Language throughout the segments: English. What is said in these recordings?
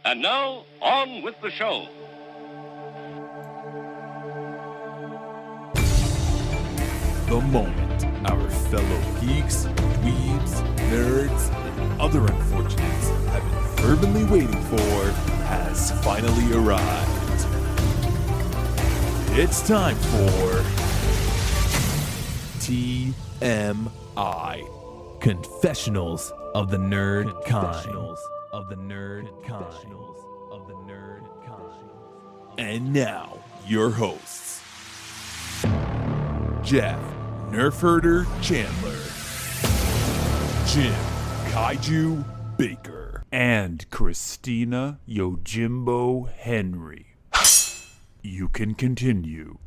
And now, on with the show. The moment our fellow geeks, dweebs, nerds, and other unfortunates have been fervently waiting for has finally arrived. It's time for TMI, Confessionals of the Nerd Kind. And now, your hosts, Jeff Nerfherder Chandler, Jim Kaiju Baker, and Christina Yojimbo Henry. You can continue.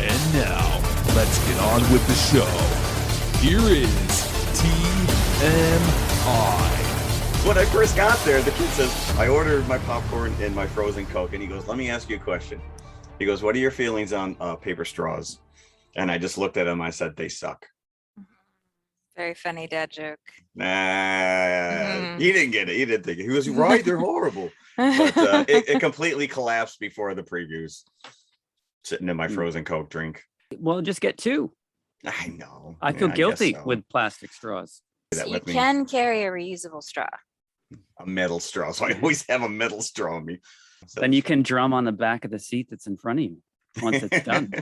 And now, let's get on with the show. Here is TMI. When I first got there, the kid says, I ordered my popcorn and my frozen Coke. And he goes, let me ask you a question. He goes, what are your feelings on paper straws? And I just looked at him. I said, they suck. Very funny dad joke. Nah, He didn't get it. He didn't think it. He was right. They're horrible. But it completely collapsed before the previews. Sitting in my frozen Coke drink. Well, just get two. I know. I feel guilty with plastic straws. So you can carry a reusable straw. A metal straw. So I always have a metal straw on me. So. Then you can drum on the back of the seat that's in front of you once it's done.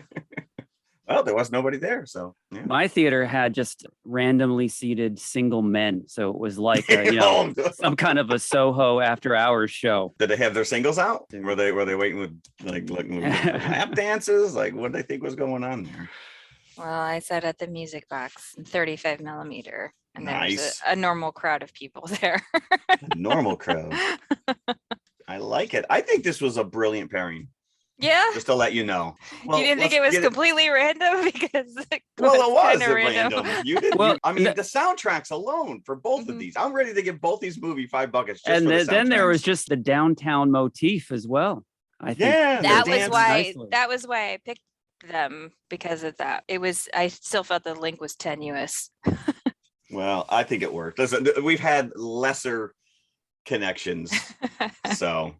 Well, there was nobody there, so yeah. My theater had just randomly seated single men, so it was like some kind of a Soho after hours show. Did they have their singles out? Were they waiting with like lap dances? Like what did they think was going on there? Well, I sat at the music box in 35 millimeter, and there was Nice. a normal crowd of people there. Normal crowd. I like it. I think this was a brilliant pairing. Yeah. Just to let you know. Well, you didn't think it was completely random because it was random. You didn't. Well, I mean, the soundtracks alone for both of these. I'm ready to give both these movies $5 just And for then there was just the downtown motif as well. I think that was why I picked them, because of that. I still felt the link was tenuous. Well, I think it worked. Listen, we've had lesser connections, so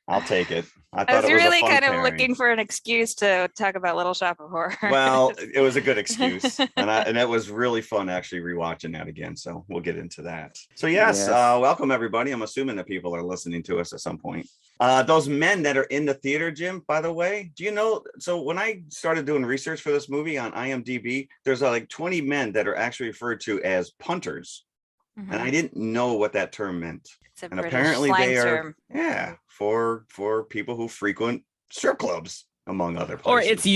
I'll take it. I was really kind of looking for an excuse to talk about Little Shop of Horrors. Well, it was a good excuse, and it was really fun actually rewatching that again. So we'll get into that. So yes. Welcome everybody. I'm assuming that people are listening to us at some point. Those men that are in the theater, Jim, by the way, do you know? So when I started doing research for this movie on IMDb, there's like 20 men that are actually referred to as punters. And I didn't know what that term meant. It's a and British apparently they are term. for people who frequent strip clubs, among other places. Or it's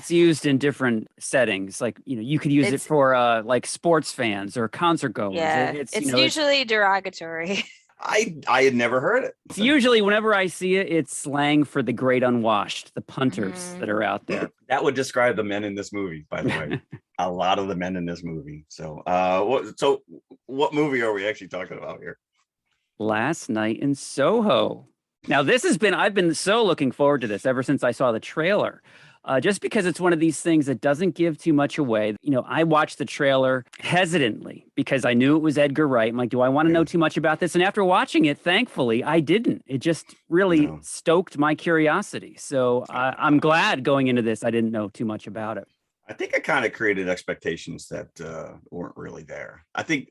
used in different settings. Like, you could use it for like sports fans or concert goers. Yeah, it's usually derogatory. I had never heard it. It's usually whenever I see it, it's slang for the great unwashed, the punters that are out there. That would describe the men in this movie, by the way. A lot of the men in this movie. So what movie are we actually talking about here? Last Night in Soho. Now, I've been so looking forward to this ever since I saw the trailer. Just because it's one of these things that doesn't give too much away. I watched the trailer hesitantly because I knew it was Edgar Wright. I'm like, do I want to know too much about this? And after watching it, thankfully, I didn't. It just really stoked my curiosity. So I'm glad going into this, I didn't know too much about it. I think it kind of created expectations that weren't really there. I think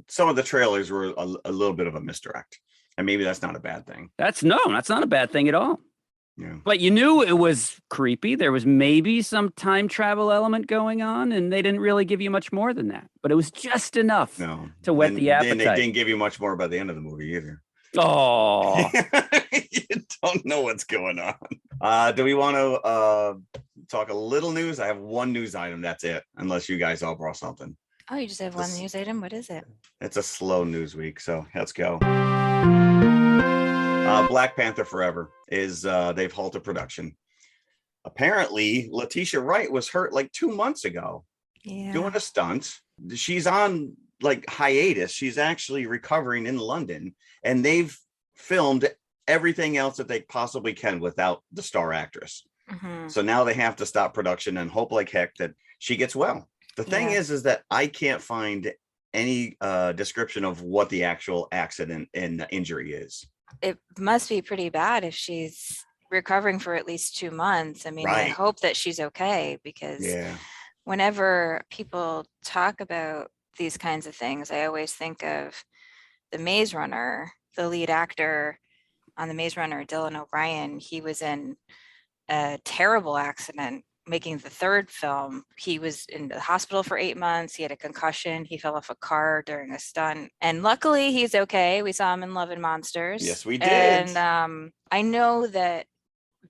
some of the trailers were a little bit of a misdirect. And maybe that's not a bad thing. That's not a bad thing at all. Yeah. But you knew it was creepy. There was maybe some time travel element going on, and they didn't really give you much more than that. But it was just enough to whet the appetite. And they didn't give you much more by the end of the movie either. Oh, you don't know what's going on. Do we want to talk a little news? I have one news item. That's it. Unless you guys all brought something. Oh, you just have one news item? What is it? It's a slow news week, so let's go. Black Panther Forever is they've halted production. Apparently, Letitia Wright was hurt like 2 months ago doing a stunt. She's on like hiatus. She's actually recovering in London, and they've filmed everything else that they possibly can without the star actress. So now they have to stop production and hope like heck that she gets well. The thing is that I can't find any description of what the actual accident and injury is. It must be pretty bad if she's recovering for at least 2 months. I mean, I hope that she's okay, because whenever people talk about these kinds of things, I always think of the Maze Runner, the lead actor on the Maze Runner, Dylan O'Brien. He was in a terrible accident making the third film. He was in the hospital for 8 months. He had a concussion. He fell off a car during a stunt, and luckily he's okay. We saw him in Love and Monsters. Yes, we did. And I know that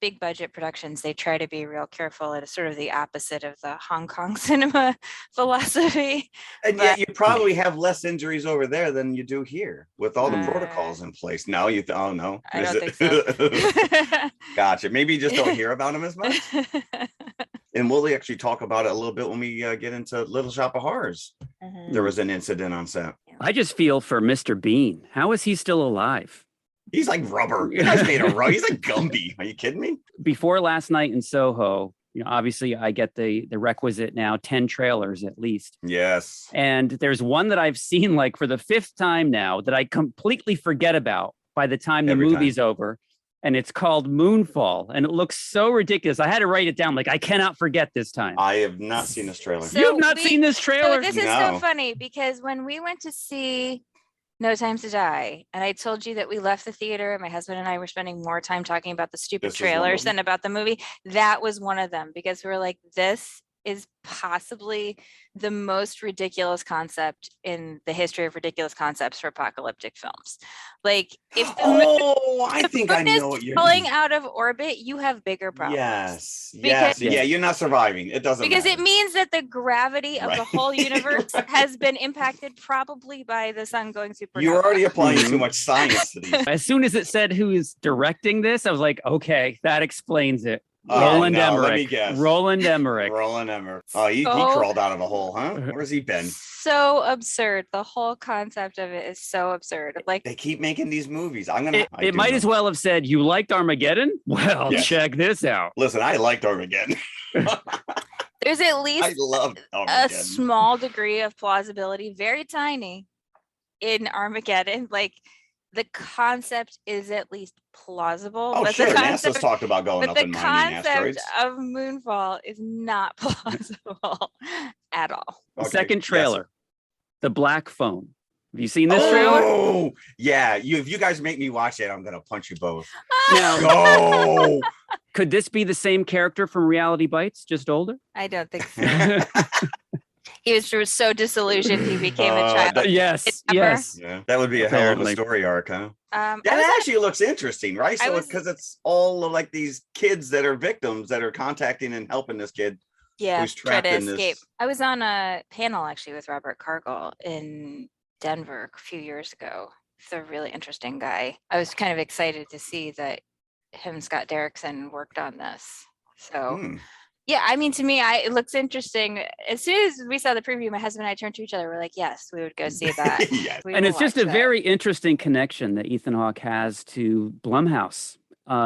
big budget productions, they try to be real careful. It is sort of the opposite of the Hong Kong cinema philosophy. And yet you probably have less injuries over there than you do here with all the protocols in place. No, oh no. I don't think so. Gotcha. Maybe you just don't hear about them as much. And we'll actually talk about it a little bit when we get into Little Shop of Horrors. There was an incident on set. I just feel for Mr. Bean. How is he still alive? He's like rubber. He's made of rubber. He's like Gumby. Are you kidding me? Before last night in Soho, obviously I get the requisite now 10 trailers at least. Yes. And there's one that I've seen like for the 5th time now that I completely forget about by the time the movie's over. And it's called Moonfall. And it looks so ridiculous. I had to write it down. Like, I cannot forget this time. I have not seen this trailer. So you have not seen this trailer? So this is so funny, because when we went to see No Time to Die, and I told you that we left the theater and my husband and I were spending more time talking about the stupid trailers than about the movie. That was one of them, because we were like, this is possibly the most ridiculous concept in the history of ridiculous concepts for apocalyptic films. Like, if the I think I know what you're pulling out of orbit, you have bigger problems. Yes. Yeah, you're not surviving. It doesn't because matter. It means that the gravity of the whole universe has been impacted probably by the sun going supernova. You're already applying too much science to these. As soon as it said who is directing this, I was like, okay, that explains it. Roland Emmerich. Let me guess. Roland Emmerich. Oh, he crawled out of a hole, huh? Where's he been? So absurd. The whole concept of it is so absurd. Like, they keep making these movies. It might as well have said, "You liked Armageddon? Well, check this out." Listen, I liked Armageddon. There's at least I loved Armageddon. A small degree of plausibility, very tiny, in Armageddon. Like, the concept is at least plausible. Oh, but sure. The concept, NASA's talked about going up and mining asteroids. The concept of Moonfall is not plausible at all. Okay. Second trailer, The Black Phone. Have you seen this trailer? Oh, yeah. If you guys make me watch it, I'm going to punch you both. Now, could this be the same character from Reality Bites, just older? I don't think so. He was so disillusioned he became a child. Yes. Yeah, that would be a hell of a story arc, huh? That actually looks interesting, right? So because it's all of like these kids that are victims that are contacting and helping this kid. Yeah, who's trapped try to in escape. this. I was on a panel actually with Robert Cargill in Denver a few years ago. He's a really interesting guy. I was kind of excited to see that him and Scott Derrickson worked on this. So. Yeah, I mean, to me, it looks interesting. As soon as we saw the preview, my husband and I turned to each other. We're like, yes, we would go see that. Yes. And it's just a very interesting connection that Ethan Hawke has to Blumhouse,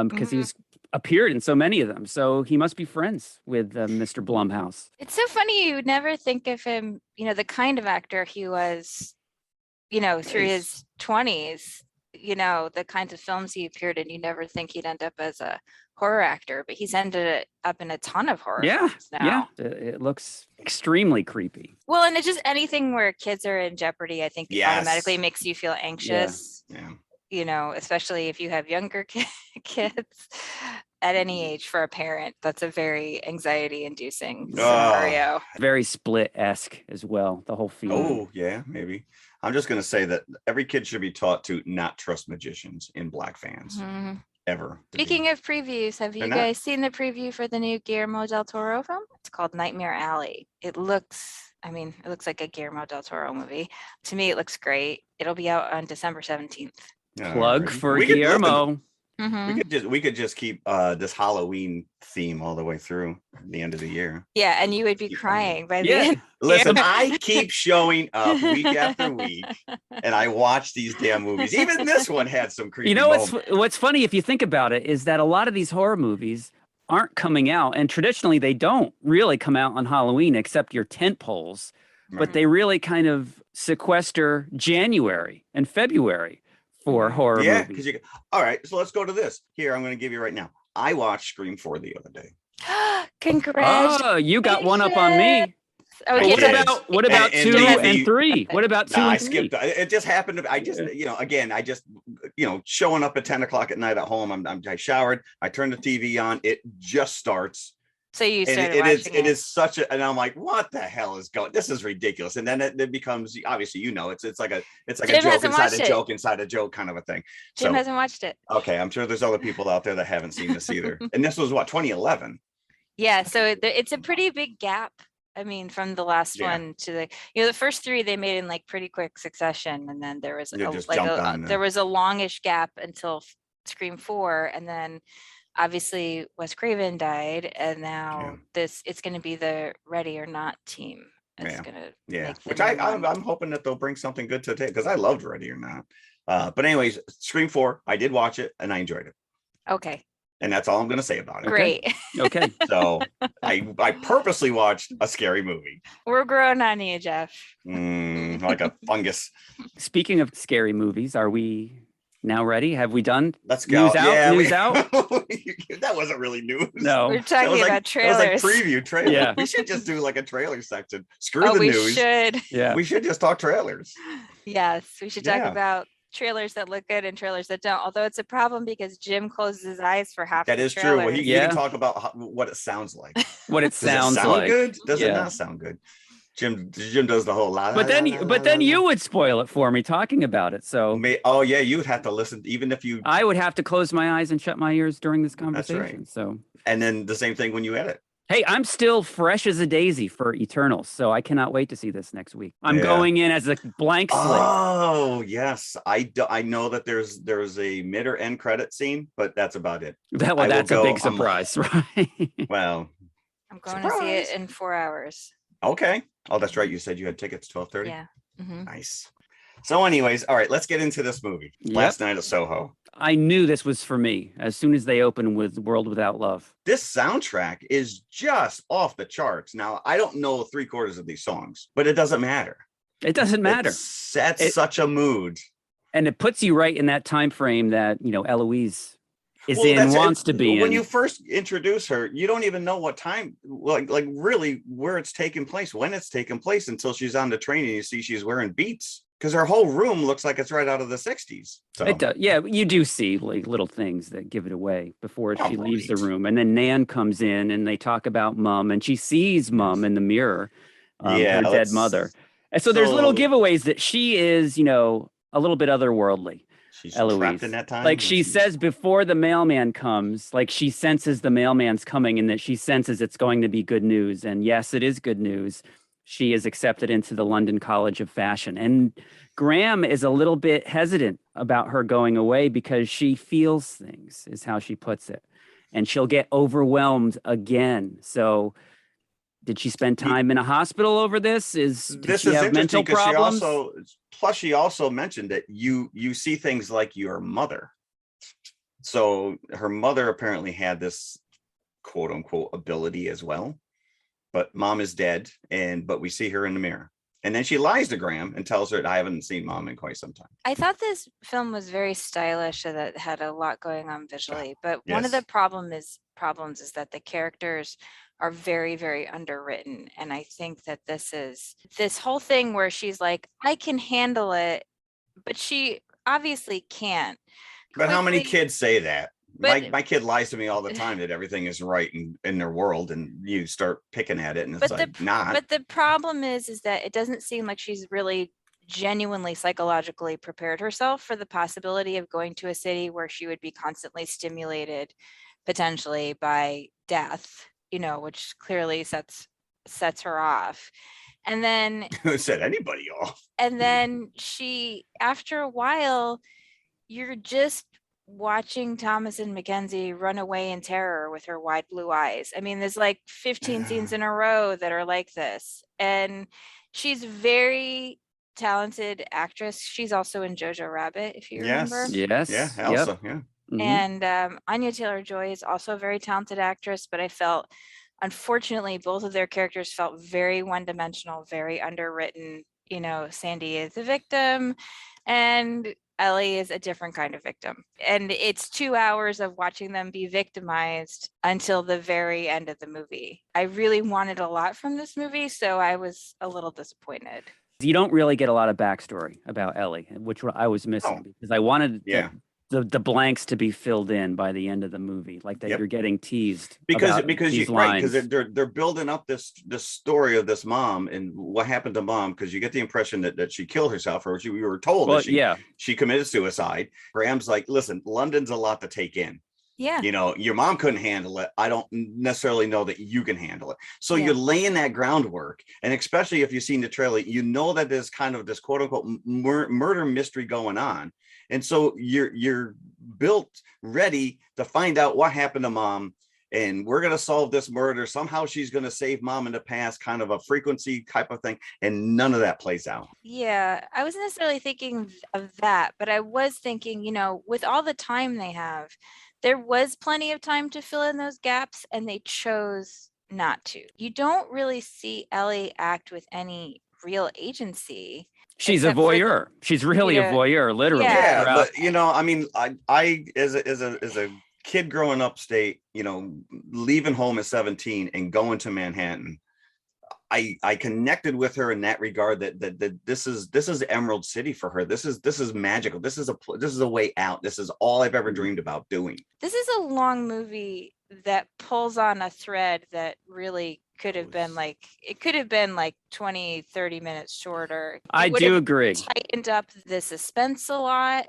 because he's appeared in so many of them. So he must be friends with Mr. Blumhouse. It's so funny. You would never think of him, the kind of actor he was, through his 20s, the kinds of films he appeared in. You never think he'd end up as a horror actor, but he's ended up in a ton of horror films now. Yeah, it looks extremely creepy. Well, and it's just anything where kids are in jeopardy, I think automatically makes you feel anxious. Yeah. Especially if you have younger kids at any age. For a parent, that's a very anxiety-inducing scenario. Very Split-esque as well, the whole feeling. Oh, yeah, maybe. I'm just going to say that every kid should be taught to not trust magicians in Black fans. Ever. Speaking of previews, have you guys seen the preview for the new Guillermo del Toro film? It's called Nightmare Alley. It looks like a Guillermo del Toro movie. To me, it looks great. It'll be out on December 17th. Plug for Guillermo. We could just keep this Halloween theme all the way through the end of the year. Yeah, and you would be crying by the end. Listen, I keep showing up week after week, and I watch these damn movies. Even this one had some creepy moments. What's funny if you think about it is that a lot of these horror movies aren't coming out. And traditionally, they don't really come out on Halloween except your tent poles. But they really kind of sequester January and February for horror movies. All right, so let's go to this. Here, I'm going to give you right now. I watched Scream 4 the other day. Congratulations. Oh, you got one up on me. Oh, what about 2 and 3? What about 2 and 3? I skipped. It just happened to. I just, showing up at 10 o'clock at night at home. I showered. I turned the TV on. It just starts. So you started watching it. It is such a, and I'm like, what the hell is going? This is ridiculous. And then it becomes, obviously, it's like a joke inside a joke inside a joke kind of a thing. Jim hasn't watched it. Okay, I'm sure there's other people out there that haven't seen this either. And this was what, 2011? Yeah, so it's a pretty big gap. I mean, from the last one to the first 3 they made in like pretty quick succession, and then there was there was a longish gap until Scream 4, and then obviously Wes Craven died, and now it's going to be the Ready or Not team. It's which I'm hoping that they'll bring something good to the table, because I loved Ready or Not. But anyways, Scream 4, I did watch it and I enjoyed it. Okay. And that's all I'm going to say about it. Great. Okay. So I purposely watched a scary movie. We're growing on you, Jeff. Like a fungus. Speaking of scary movies, are we now ready? Have we done? Let's go. News out? That wasn't really news. No. We're talking about trailers. That was like preview trailer. Yeah. We should just do like a trailer section. Screw the news. We should. Yeah. We should just talk trailers. Yes, we should talk about trailers that look good and trailers that don't. Although it's a problem because Jim closes his eyes for half that the is trailers. true. Well, you can talk about what it sounds like. What it sounds like. Good? Does it not sound good? Jim does the whole lot. But then you would spoil it for me talking about it. So you would have to listen, even if you. I would have to close my eyes and shut my ears during this conversation. That's right. So. And then the same thing when you edit. Hey, I'm still fresh as a daisy for Eternals, so I cannot wait to see this next week. I'm going in as a blank slate. Oh yes, I know that there's a mid or end credit scene, but that's about it. That's a big surprise, right? Well, I'm going to see it in 4 hours. Okay. Oh, that's right. You said you had tickets 12:30. Yeah. Mm-hmm. Nice. So, anyways, all right, let's get into this movie. Last Night at Soho. I knew this was for me as soon as they opened with World Without Love. This soundtrack is just off the charts. Now, I don't know 3/4 of these songs, but it doesn't matter. It doesn't matter. It sets such a mood. And it puts you right in that time frame that, Eloise wants to be in. When you first introduce her, you don't even know what time, like really where it's taking place, when it's taking place, until she's on the train and you see she's wearing Beats. Because her whole room looks like it's right out of the 60s. So. It does. Yeah, you do see like little things that give it away before she leaves the room. And then Nan comes in and they talk about Mom, and she sees Mom in the mirror, her dead mother. And so there's little giveaways that she is, a little bit otherworldly. She's Eloise. trapped in that time. Like she says before the mailman comes, like she senses the mailman's coming and that she senses it's going to be good news. And yes, it is good news. She is accepted into the London College of Fashion. And Graham is a little bit hesitant about her going away because she feels things, is how she puts it. And she'll get overwhelmed again. So did she spend time in a hospital over this? Did she have mental problems? She also mentioned that you see things like your mother. So her mother apparently had this quote unquote ability as well. But Mom is dead, but we see her in the mirror. And then she lies to Graham and tells her, I haven't seen Mom in quite some time. I thought this film was very stylish and that had a lot going on visually. But one of the problems is that the characters are very, very underwritten. And I think that this whole thing where she's like, I can handle it, but she obviously can't. But how many kids say that? My kid lies to me all the time that everything is right in their world, and you start picking at it and it's not. But the problem is that it doesn't seem like she's really genuinely psychologically prepared herself for the possibility of going to a city where she would be constantly stimulated potentially by death, which clearly sets her off. And then who set anybody off? And then after a while, you're just watching Thomas and Mackenzie run away in terror with her wide blue eyes. I mean, there's like 15 scenes in a row that are like this. And she's a very talented actress. She's also in Jojo Rabbit, if you remember. Yes. Yeah, Elsa. Yeah. And Anya Taylor-Joy is also a very talented actress, but I felt, unfortunately, both of their characters felt very one-dimensional, very underwritten. You know, Sandy is a victim and Ellie is a different kind of victim. And it's 2 hours of watching them be victimized until the very end of the movie. I really wanted a lot from this movie, so I was a little disappointed. You don't really get a lot of backstory about Ellie, which I was missing because I wanted the blanks to be filled in by the end of the movie, like that you're getting teased because they're building up this story of this mom and what happened to mom, because you get the impression that she killed herself, or we were told that she committed suicide. Graham's like, listen, London's a lot to take in. Yeah. You know, your mom couldn't handle it. I don't necessarily know that you can handle it. So you're laying that groundwork. And especially if you've seen the trailer, you know that there's kind of this quote unquote murder mystery going on. And so you're built ready to find out what happened to mom. And we're going to solve this murder. Somehow she's going to save mom in the past, kind of a frequency type of thing. And none of that plays out. Yeah, I wasn't necessarily thinking of that, but I was thinking, you know, with all the time they have, there was plenty of time to fill in those gaps, and they chose not to. You don't really see Ellie act with any real agency. She's a voyeur. She's really a voyeur, literally. Yeah, but you know, I mean, I as a kid growing upstate, you know, leaving home at 17 and going to Manhattan, I connected with her in that regard. That this is Emerald City for her. This is magical. This is a way out. This is all I've ever dreamed about doing. This is a long movie that pulls on a thread that really could have been like 20-30 minutes shorter. I do agree. Tightened up the suspense a lot.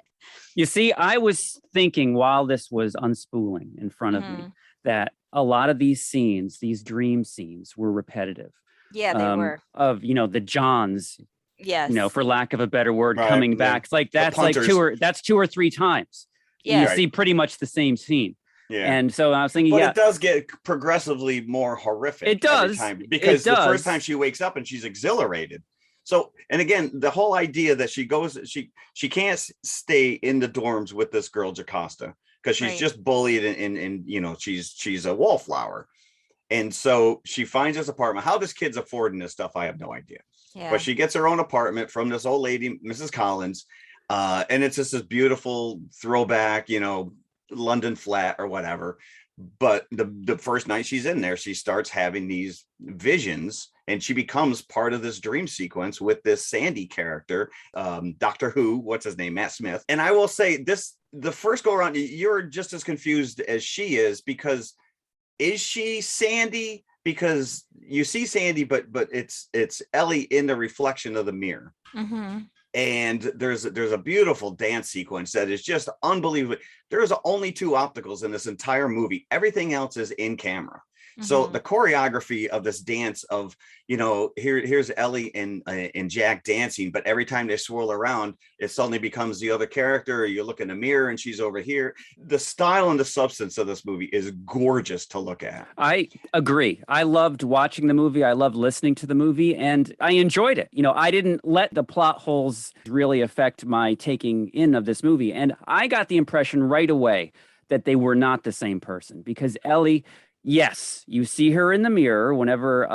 You see, I was thinking while this was unspooling in front of me that a lot of these scenes, these dream scenes, were repetitive. Yeah, they were. Of, you know, the Johns, yes, you know, for lack of a better word, coming back. It's like that's like two or three times. Yeah, you see pretty much the same scene. Yeah, and so I was thinking, but it does get progressively more horrific. It does, every time, because the first time she wakes up and she's exhilarated. So, and again, the whole idea that she can't stay in the dorms with this girl Jocasta because she's just bullied and you know she's a wallflower. And so she finds this apartment. How this kid's affording this stuff, I have no idea. Yeah. But she gets her own apartment from this old lady, Mrs. Collins. And it's just this beautiful throwback, you know, London flat or whatever. But the first night she's in there, she starts having these visions and she becomes part of this dream sequence with this Sandy character, Doctor Who, what's his name? Matt Smith. And I will say the first go around, you're just as confused as she is, because is she Sandy? Because you see Sandy, but it's Ellie in the reflection of the mirror. Mm-hmm. And there's a beautiful dance sequence that is just unbelievable. There's only 2 opticals in this entire movie. Everything else is in camera. So the choreography of this dance of, you know, here's Ellie and Jack dancing, but every time they swirl around, it suddenly becomes the other character, or you look in the mirror and she's over here. The style and the substance of this movie is gorgeous to look at. I agree. I loved watching the movie. I loved listening to the movie, and I enjoyed it. You know, I didn't let the plot holes really affect my taking in of this movie. And I got the impression right away that they were not the same person, because Ellie, yes, you see her in the mirror whenever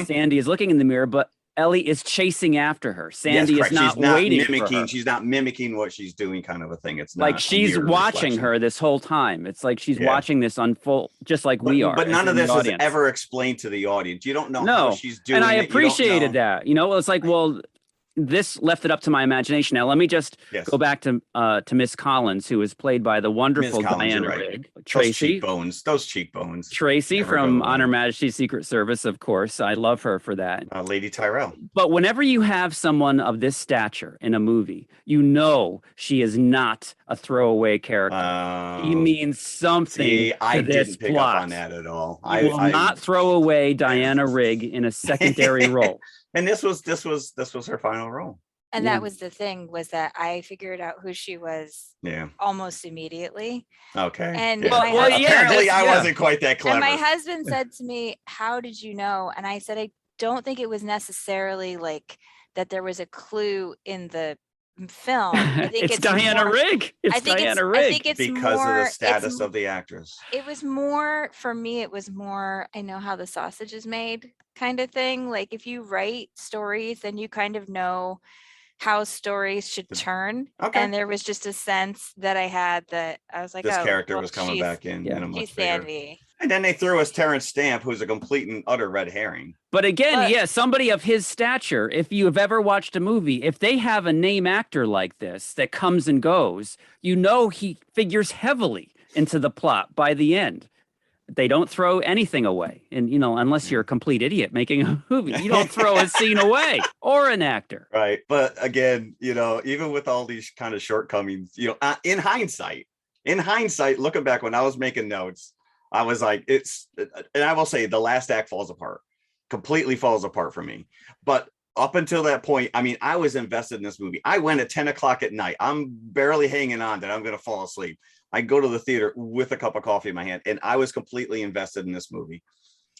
Sandy is looking in the mirror, but Ellie is chasing after her. Sandy is not waiting for her. She's not mimicking what she's doing, kind of a thing. It's not like she's watching her this whole time. It's like she's watching this unfold, just like we are. But none of this is ever explained to the audience. You don't know how she's doing. And I appreciated that. You know, it's like, well, this left it up to my imagination. Now, let me just go back to Miss Collins, who is played by the wonderful Diana Rigg. Tracy. Those cheekbones. Tracy from On Her Majesty's Secret Service, of course. I love her for that. Lady Tyrell. But whenever you have someone of this stature in a movie, you know she is not a throwaway character. He means something to I this didn't pick plot. up on that at all. I will not throw away Diana Rigg in a secondary role. And this was her final role. And that was the thing, was that I figured out who she was almost immediately. Okay. And apparently I wasn't quite that clever. And my husband said to me, "How did you know?" And I said, I don't think it was necessarily like that there was a clue in the film. I think it's Diana Rigg. I think it's because more, of the status of the actress. It was more, for me, it was more, I know how the sausage is made kind of thing. Like if you write stories, then you kind of know how stories should turn. Okay. And there was just a sense that I had that I was like, this character was coming back in a much bigger. Sandy. And then they threw us Terrence Stamp, who's a complete and utter red herring. But again, somebody of his stature, if you have ever watched a movie, if they have a name actor like this that comes and goes, you know he figures heavily into the plot by the end. They don't throw anything away. And, unless you're a complete idiot making a movie, you don't throw a scene away or an actor. Right. But again, even with all these kind of shortcomings, in hindsight, looking back when I was making notes, I was like, and I will say the last act completely falls apart for me. But up until that point, I mean, I was invested in this movie. I went at 10 o'clock at night. I'm barely hanging on that I'm going to fall asleep. I go to the theater with a cup of coffee in my hand, and I was completely invested in this movie.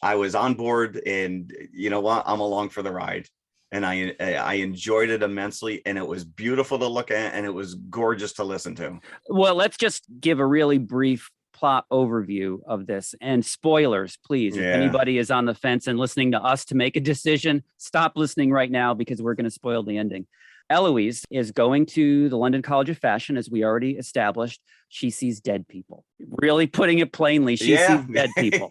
I was on board, and you know what? I'm along for the ride, and I enjoyed it immensely, and it was beautiful to look at, and it was gorgeous to listen to. Well, let's just give a really brief plot overview of this, and spoilers, please. If anybody is on the fence and listening to us to make a decision, stop listening right now because we're going to spoil the ending. Eloise is going to the London College of Fashion, as we already established. She sees dead people. Really putting it plainly, she sees dead people.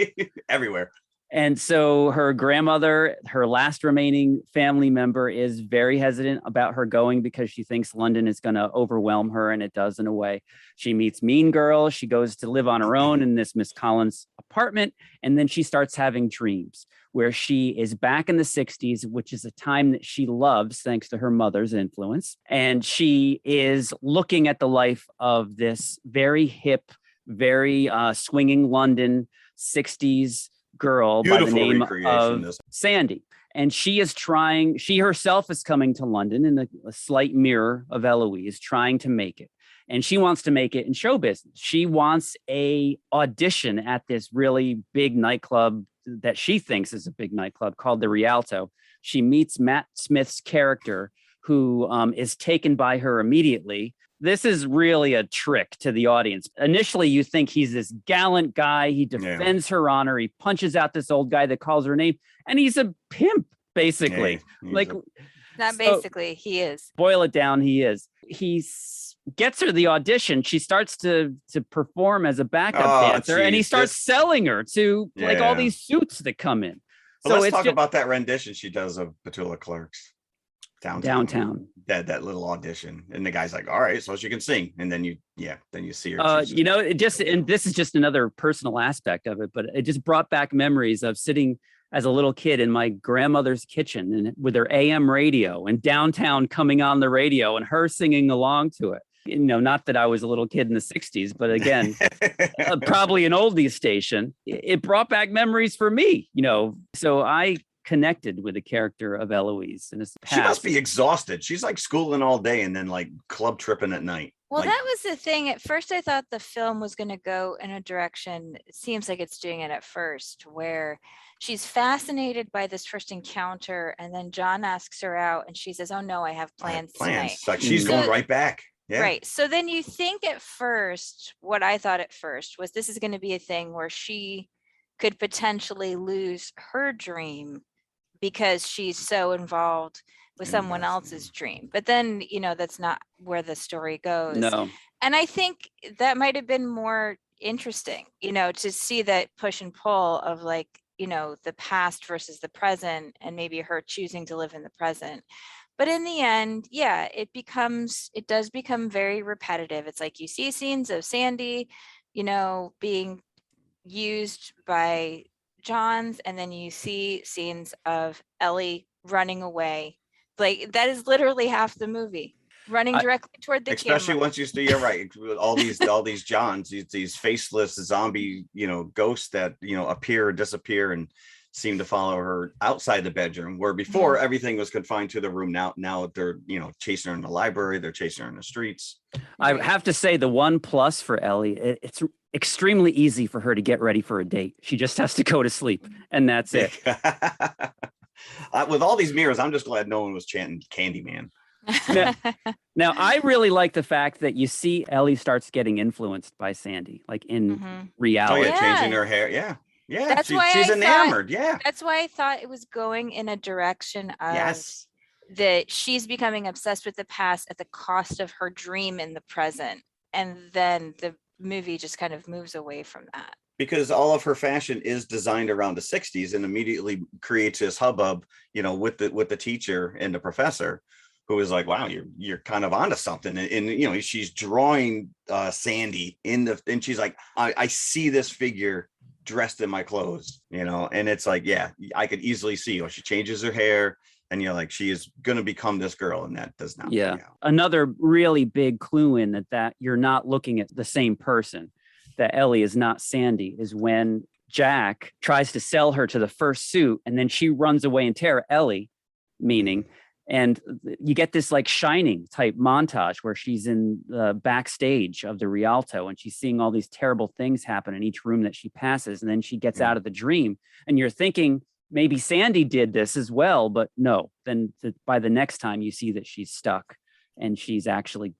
Everywhere. And so her grandmother, her last remaining family member, is very hesitant about her going because she thinks London is going to overwhelm her, and it does in a way. She meets Mean Girl. She goes to live on her own in this Miss Collins apartment, and then she starts having dreams where she is back in the 60s, which is a time that she loves thanks to her mother's influence. And she is looking at the life of this very hip, very swinging London 60s girl by the name of Sandy. And she herself is coming to London in a slight mirror of Eloise, trying to make it. And she wants to make it in show business. She wants a audition at this really big nightclub that she thinks is a big nightclub called the Rialto. She meets Matt Smith's character, who is taken by her immediately. This is really a trick to the audience. Initially, you think he's this gallant guy. He defends her honor. He punches out this old guy that calls her name, and he's a pimp, basically. He is. Boil it down, he is. He gets her the audition. She starts to perform as a backup dancer, and he starts selling her to all these suits that come in. So let's talk about that rendition she does of Petula Clark's Downtown. That little audition, and the guy's like, all right, so she can sing, and then you see her. And this is just another personal aspect of it, but it just brought back memories of sitting as a little kid in my grandmother's kitchen and with her AM radio and Downtown coming on the radio and her singing along to it. Not that I was a little kid in the 60s, but again, probably an oldies station. It brought back memories for me, so I connected with the character of Eloise. And she must be exhausted. She's like schooling all day and then like club tripping at night. Well, that was the thing. At first, I thought the film was going to go in a direction, it seems like it's doing it at first, where she's fascinated by this first encounter, and then John asks her out, and she says, oh, no, I have plans tonight. Like she's going right back. Yeah. Right. So then you think at first, what I thought at first was this is going to be a thing where she could potentially lose her dream because she's so involved with someone else's dream. But then, that's not where the story goes. No. And I think that might have been more interesting, to see that push and pull of the past versus the present, and maybe her choosing to live in the present. But in the end, it does become very repetitive. It's like you see scenes of Sandy, being used by Johns, and then you see scenes of Ellie running away. Like that is literally half the movie, running directly toward the camera. Especially once you see, you're right, all these Johns, these faceless zombie, ghosts that appear or disappear and seem to follow her outside the bedroom, where before everything was confined to the room. Now they're chasing her in the library, they're chasing her in the streets. I have to say the one plus for Ellie, it's extremely easy for her to get ready for a date. She just has to go to sleep, and that's it. With all these mirrors, I'm just glad no one was chanting Candyman. Now, I really like the fact that you see Ellie starts getting influenced by Sandy, like in reality. Oh yeah, changing her hair. Yeah. Yeah. That's why she's I enamored. Thought, that's why I thought it was going in a direction of yes. that she's becoming obsessed with the past at the cost of her dream in the present. And then the movie just kind of moves away from that. Because all of her fashion is designed around the 60s and immediately creates this hubbub, with the teacher and the professor, who is like, wow, you're kind of onto something. And she's drawing Sandy and she's like, I see this figure dressed in my clothes, and it's like, yeah, I could easily see, she changes her hair and you're like, she is going to become this girl, and that does not. Yeah. Another really big clue in that you're not looking at the same person, that Ellie is not Sandy, is when Jack tries to sell her to the first suit and then she runs away and tears Ellie, meaning, and you get this like Shining type montage where she's in the backstage of the Rialto and she's seeing all these terrible things happen in each room that she passes. And then she gets out of the dream and you're thinking maybe Sandy did this as well, but no, then by the next time you see that she's stuck and she's actually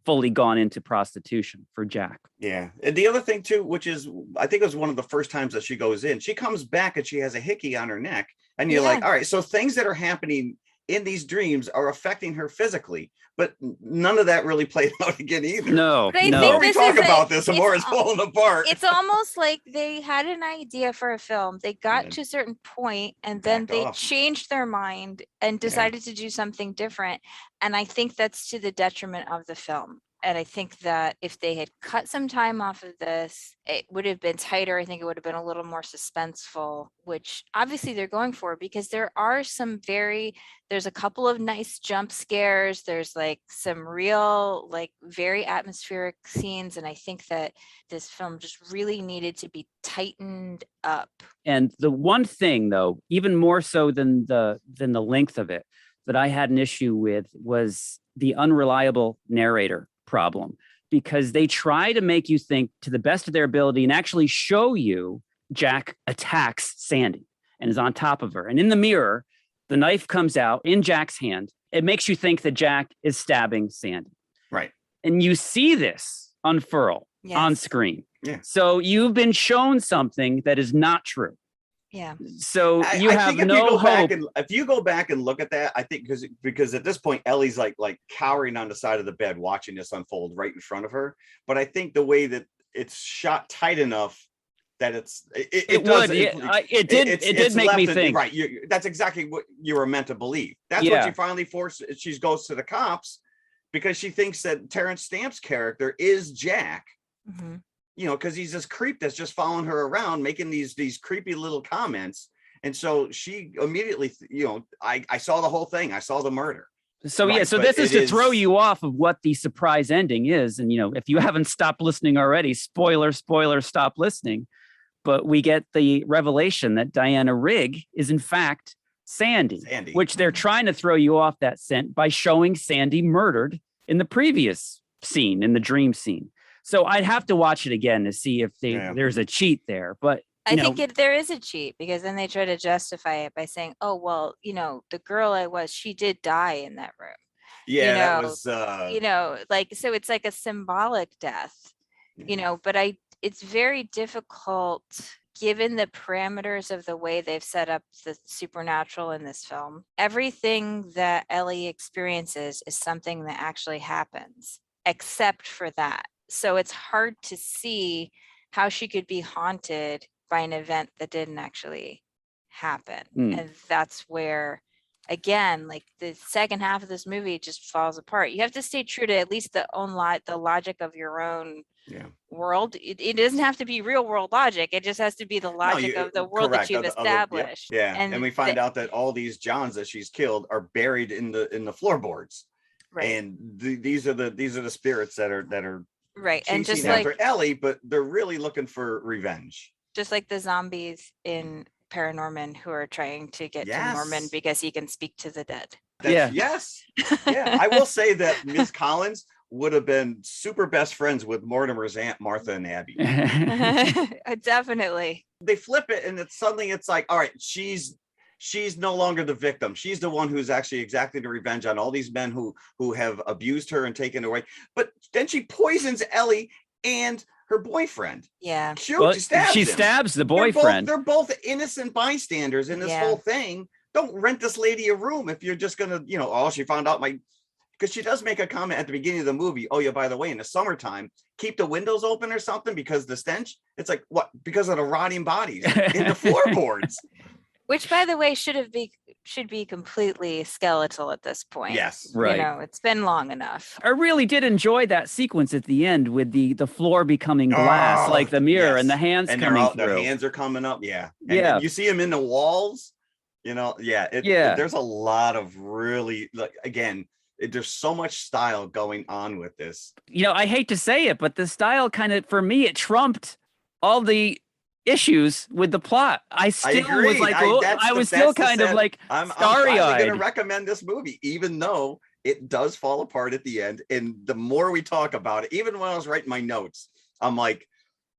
fully gone into prostitution for Jack. Yeah. And the other thing too, which is, I think it was one of the first times that she goes in, she comes back and she has a hickey on her neck and you're like, all right, so things that are happening in these dreams are affecting her physically, but none of that really played out again either. No. The more we talk about this, the more it's falling apart. It's almost like they had an idea for a film. They got to a certain point and then they changed their mind and decided to do something different. And I think that's to the detriment of the film. And I think that if they had cut some time off of this, it would have been tighter. I think it would have been a little more suspenseful, which obviously they're going for, because there are there's a couple of nice jump scares. There's like some real, like very atmospheric scenes. And I think that this film just really needed to be tightened up. And the one thing though, even more so than the length of it, that I had an issue with was the unreliable narrator problem, because they try to make you think to the best of their ability and actually show you Jack attacks Sandy and is on top of her. And in the mirror, the knife comes out in Jack's hand. It makes you think that Jack is stabbing Sandy. Right. And you see this unfurl on screen. Yeah. So you've been shown something that is not true. Yeah. So you have no hope. If you go back and look at that, I think because at this point Ellie's like cowering on the side of the bed watching this unfold right in front of her. But I think the way that it's shot tight enough that it did make me think. Right. That's exactly what you were meant to believe. That's what she finally forced. She goes to the cops because she thinks that Terrence Stamp's character is Jack. Mm-hmm. Because he's this creep that's just following her around, making these creepy little comments. And so she immediately, I saw the whole thing. I saw the murder. So so this is to throw you off of what the surprise ending is. And, if you haven't stopped listening already, spoiler, stop listening. But we get the revelation that Diana Rigg is in fact Sandy, which they're trying to throw you off that scent by showing Sandy murdered in the previous scene, in the dream scene. So I'd have to watch it again to see if there's a cheat there. But I think there is a cheat, because then they try to justify it by saying, oh, well, the girl she did die in that room. Yeah, that was, so it's like a symbolic death, but it's very difficult given the parameters of the way they've set up the supernatural in this film. Everything that Ellie experiences is something that actually happens, except for that. So it's hard to see how she could be haunted by an event that didn't actually happen. And that's where, again, like the second half of this movie just falls apart. You have to stay true to at least the logic of your own world. It doesn't have to be real world logic. It just has to be the logic of the world that you've established. And we find out that all these Johns that she's killed are buried in the floorboards. Right. And these are the spirits that are right, and just after like Ellie, but they're really looking for revenge. Just like the zombies in Paranorman who are trying to get to Norman because he can speak to the dead. Yes. Yeah. I will say that Ms. Collins would have been super best friends with Mortimer's Aunt Martha and Abby. Definitely. They flip it and it's like, all right, she's she's no longer the victim. She's the one who's actually exacting the revenge on all these men who have abused her and taken her away. But then she poisons Ellie and her boyfriend. Yeah. She stabs the boyfriend. They're both innocent bystanders in this whole thing. Don't rent this lady a room if you're just gonna, she found out because she does make a comment at the beginning of the movie. Oh yeah, by the way, in the summertime, keep the windows open or something because the stench. It's like, what? Because of the rotting bodies in the floorboards. Which, by the way, should be completely skeletal at this point. Yes, right. It's been long enough. I really did enjoy that sequence at the end with the floor becoming glass, like the mirror, and the hands coming through. Their hands are coming up. Yeah, and you see them in the walls. There's a lot of really, again. There's so much style going on with this. I hate to say it, but the style kind of, for me, it trumped all the issues with the plot. I was like, I was still kind of like starry-eyed. I'm going to recommend this movie, even though it does fall apart at the end. And the more we talk about it, even when I was writing my notes, I'm like,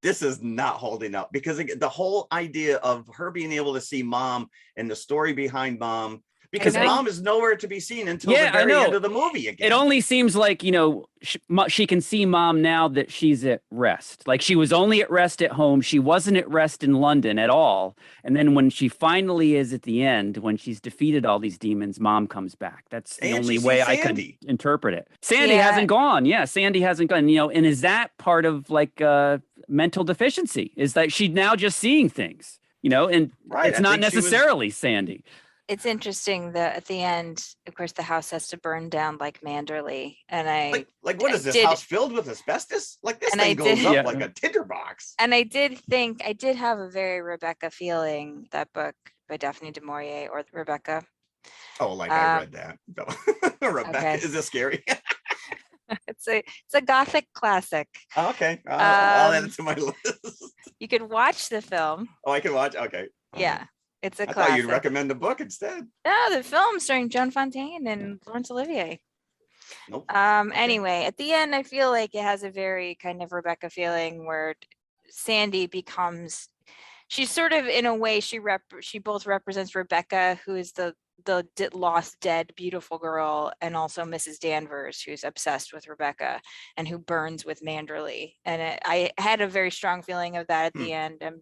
this is not holding up, because the whole idea of her being able to see mom and the story behind mom, because mom is nowhere to be seen until the very end of the movie again. It only seems like, she can see mom now that she's at rest. Like, she was only at rest at home. She wasn't at rest in London at all. And then when she finally is at the end, when she's defeated all these demons, mom comes back. That's the only way I can interpret it. Sandy hasn't gone. Yeah, Sandy hasn't gone. And is that part of mental deficiency? Is that she's now just seeing things, and it's not necessarily Sandy. It's interesting that at the end, of course, the house has to burn down like Manderley. And I what is this house filled with asbestos? Like, this thing goes up like a tinderbox. And I did have a very Rebecca feeling, that book by Daphne du Maurier, or Rebecca. Oh, I read that. No. Rebecca, okay. Is this scary? It's a Gothic classic. Oh, okay. I'll add it to my list. You could watch the film. Oh, I can watch. Okay. Yeah. It's a classic. I thought you'd recommend the book instead. No, the film starring Joan Fontaine and Laurence Olivier. Nope. Anyway, at the end, I feel like it has a very kind of Rebecca feeling, where Sandy becomes, she's sort of, in a way, she both represents Rebecca, who is the lost, dead, beautiful girl, and also Mrs. Danvers, who's obsessed with Rebecca and who burns with Manderley. And I had a very strong feeling of that at the end. I'm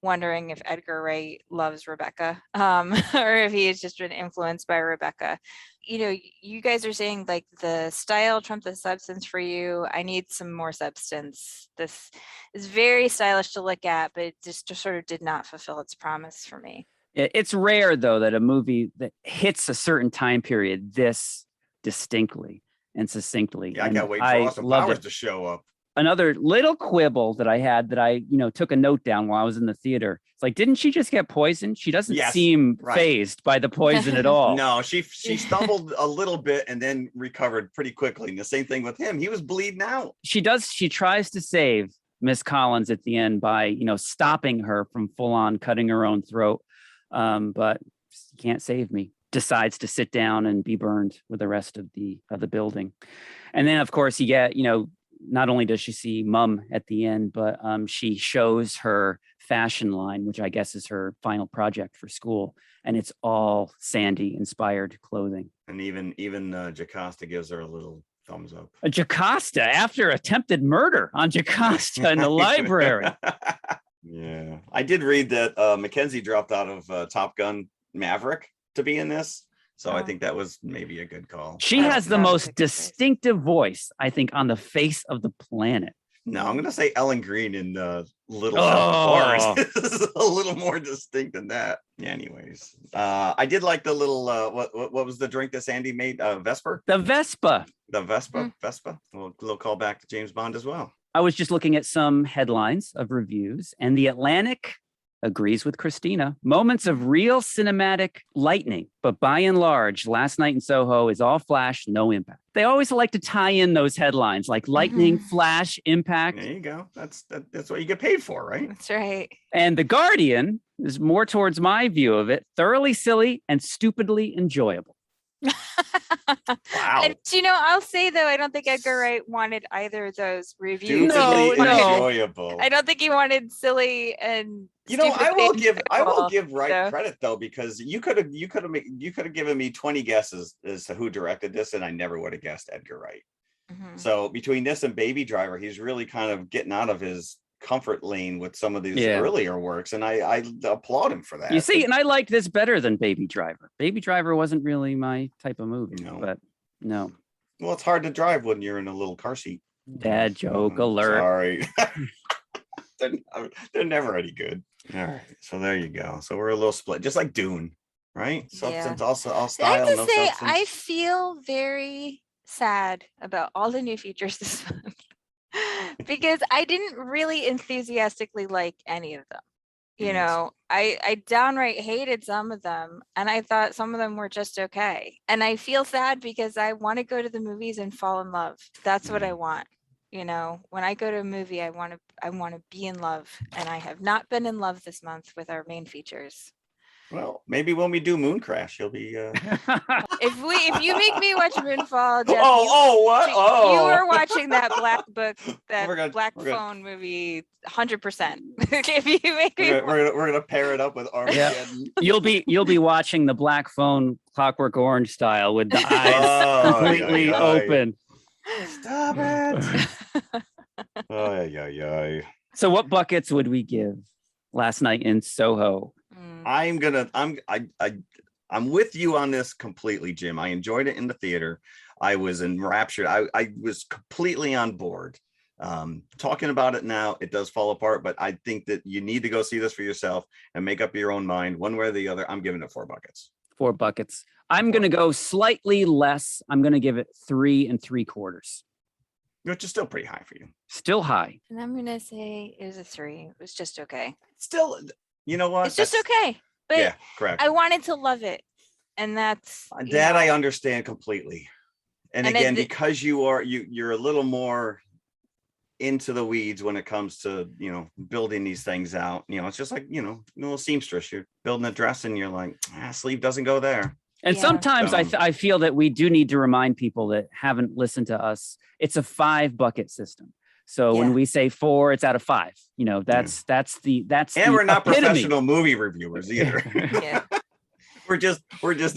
wondering if Edgar Wright loves Rebecca, or if he has just been influenced by Rebecca. You guys are saying like the style trumped the substance for you. I need some more substance. This is very stylish to look at, but it just sort of did not fulfill its promise for me. It's rare, though, that a movie that hits a certain time period this distinctly and succinctly. Yeah, I can't wait for Austin Powers to show up. Another little quibble that I had, that I, took a note down while I was in the theater. It's like, didn't she just get poisoned? She doesn't seem phased by the poison at all. No, she stumbled a little bit and then recovered pretty quickly. And the same thing with him. He was bleeding out. She tries to save Miss Collins at the end by, stopping her from full on cutting her own throat. But you can't save me. Decides to sit down and be burned with the rest of the building. And then, of course, you get, not only does she see Mum at the end, but she shows her fashion line, which I guess is her final project for school. And it's all Sandy inspired clothing. And even Jocasta gives her a little thumbs up. Jocasta, after attempted murder on Jocasta in the library. Yeah, I did read that Mackenzie dropped out of Top Gun Maverick to be in this. So I think that was maybe a good call. She has the most distinctive voice, I think, on the face of the planet. No, I'm going to say Ellen Green in Little Shop of Horrors is a little more distinct than that. Yeah, anyways, I did like the little, what was the drink that Sandy made? Vesper? The Vespa. The Vespa? Vespa. A little call back to James Bond as well. I was just looking at some headlines of reviews, and The Atlantic agrees with Christina. Moments of real cinematic lightning, but by and large, Last Night in Soho is all flash, no impact. They always like to tie in those headlines like lightning, flash, impact. There you go. That's what you get paid for, right? That's right. And The Guardian is more towards my view of it, thoroughly silly and stupidly enjoyable. Wow. And, I'll say, though, I don't think Edgar Wright wanted either of those reviews. No. Enjoyable. I don't think he wanted silly and I will give Wright credit though, because you could have given me 20 guesses as to who directed this, and I never would have guessed Edgar Wright. Mm-hmm. So between this and Baby Driver, he's really kind of getting out of his comfort lane with some of these earlier works, and I applaud him for that. You see, and I liked this better than Baby Driver. Baby Driver wasn't really my type of movie, but no. Well, it's hard to drive when you're in a little car seat. Dad joke alert. Sorry. They're never any good. All right, so there you go. So we're a little split, just like Dune, right? Substance, also all style. I have to say, substance. I feel very sad about all the new features this month because I didn't really enthusiastically like any of them. You know, I downright hated some of them, and I thought some of them were just okay. And I feel sad because I want to go to the movies and fall in love. That's what I want. You know, when I go to a movie, I want to be in love, and I have not been in love this month with our main features. Well, maybe when we do Moon Crash, you'll be. If you make me watch Moonfall, Jeff, what? You were watching that Black Book, Black Phone movie, 100%. If you make me, we're gonna pair it up with Armageddon. Yeah. You'll be watching the Black Phone, Clockwork Orange style with the eyes completely open. Stop it. So what buckets would we give Last Night in Soho? I'm with you on this completely, Jim. I enjoyed it in the theater. I was enraptured. I was completely on board. Talking about it now, it does fall apart, but I think that you need to go see this for yourself and make up your own mind one way or the other. I'm giving it 4 buckets. 4 buckets. I'm going to go slightly less. I'm going to give it 3 3/4. Which is still pretty high for you. Still high. And I'm going to say it was a 3. It was just okay. Still, you know what? It's just okay. But yeah, correct. I wanted to love it. And that's that I understand completely. And again, because you're a little more into the weeds when it comes to, building these things out. It's just like, a little seamstress. You're building a dress and you're like, sleeve doesn't go there. And sometimes I feel that we do need to remind people that haven't listened to us. It's a 5 bucket system. So when we say 4, it's out of 5. That's and we're not epitome. Professional movie reviewers either. Yeah. We're just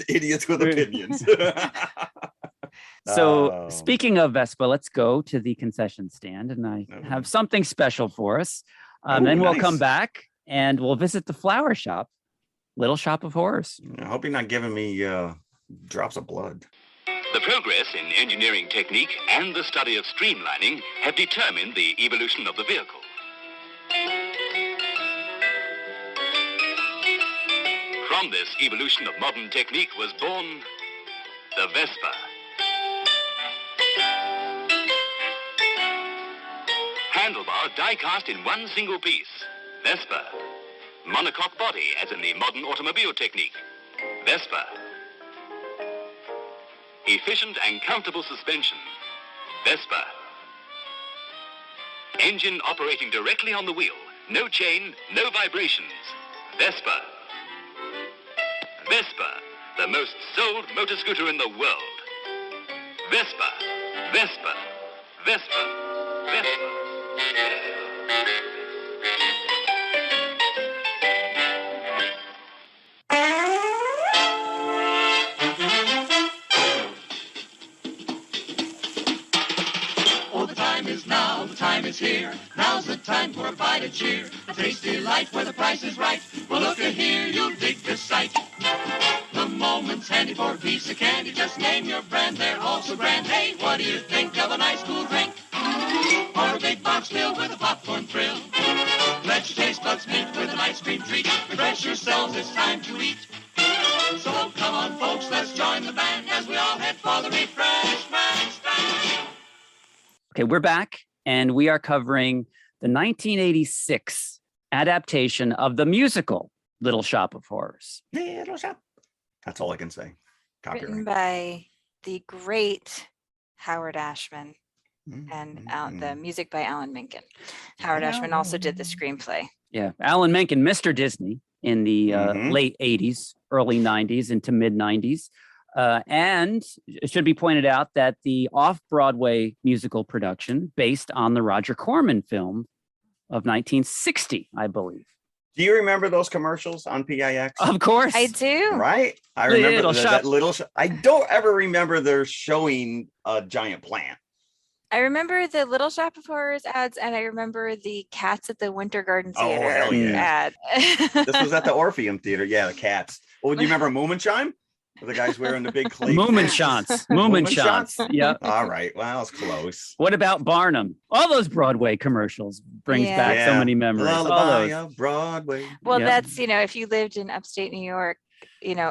idiots with opinions. So speaking of Vespa, let's go to the concession stand, and I have something special for us. Then we'll come back and we'll visit the flower shop, Little Shop of Horrors. I hope you're not giving me drops of blood. The progress in engineering technique and the study of streamlining have determined the evolution of the vehicle. From this evolution of modern technique was born the Vespa. Handlebar die-cast in one single piece. Vespa. Monocoque body, as in the modern automobile technique. Vespa. Efficient and comfortable suspension. Vespa. Engine operating directly on the wheel. No chain, no vibrations. Vespa. Vespa, the most sold motor scooter in the world. Vespa. Vespa. Vespa. Vespa. Here. Now's the time for a bite of cheer. A tasty light where the price is right. Well, look here, you'll dig the sight. The moment's handy for a piece of candy. Just name your brand, they're all so grand. Hey, what do you think of a nice cool drink? Or a big box filled with a popcorn thrill? Let your taste buds meet with an ice cream treat. Refresh yourselves, it's time to eat. So come on, folks, let's join the band as we all head for the refreshment stand. Okay, we're back. And we are covering the 1986 adaptation of the musical Little Shop of Horrors. Little Shop. That's all I can say. Copyright. Written by the great Howard Ashman and the music by Alan Menken. Howard Ashman also did the screenplay. Yeah, Alan Menken, Mr. Disney in the late 80s, early 90s into mid 90s. And it should be pointed out that the off-Broadway musical production based on the Roger Corman film of 1960, I believe. Do you remember those commercials on PIX? Of course. I do. Right? I remember that little I don't ever remember they're showing a giant plant. I remember the Little Shop of Horrors ads, and I remember the Cats at the Winter Garden Theater ad. This was at the Orpheum Theater. Yeah, the cats. Oh, do you remember Moominshine? The guys wearing the big clay. Moominshines. Yeah. All right. Well, it's close. What about Barnum? All those Broadway commercials brings back so many memories. Lullaby of Broadway. Well, that's, if you lived in upstate New York,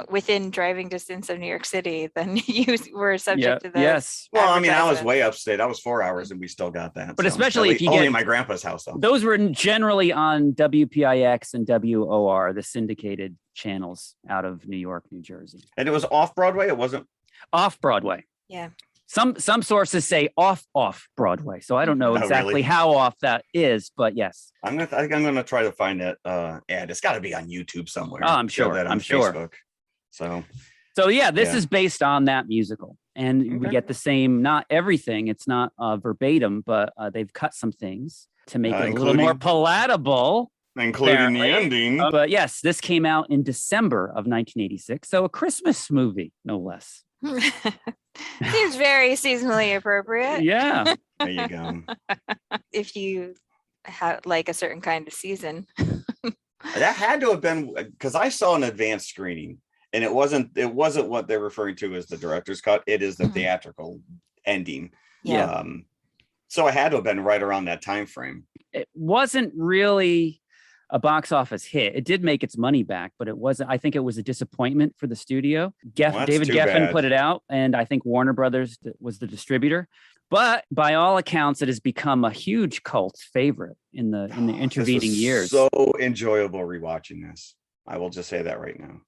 within driving distance of New York City, then you were subject to that. Yes. Well, I mean, I was way upstate. I was 4 hours and we still got that. But especially if you only my grandpa's house, though. Those were generally on WPIX and WOR, the syndicated channels out of New York, New Jersey. And it was off Broadway? It wasn't? Off Broadway. Yeah. Some sources say off Broadway. So I don't know exactly how off that is, but yes. I think I'm gonna try to find that ad. It's got to be on YouTube somewhere. Oh, I'm sure. I'm sure. Facebook. So yeah, this is based on that musical, and we get the same. Not everything. It's not verbatim, but they've cut some things to make it a little more palatable, including the ending. But yes, this came out in December of 1986, so a Christmas movie, no less. Seems very seasonally appropriate. Yeah. There you go. If you have like a certain kind of season. That had to have been because I saw an advanced screening, and it wasn't what they're referring to as the director's cut. It is the theatrical ending. Yeah. So it had to have been right around that time frame. It wasn't really a box office hit. It did make its money back, but it wasn't. I think it was a disappointment for the studio. David Geffen put it out, and I think Warner Brothers was the distributor. But by all accounts, it has become a huge cult favorite in the intervening years. So enjoyable rewatching this. I will just say that right now.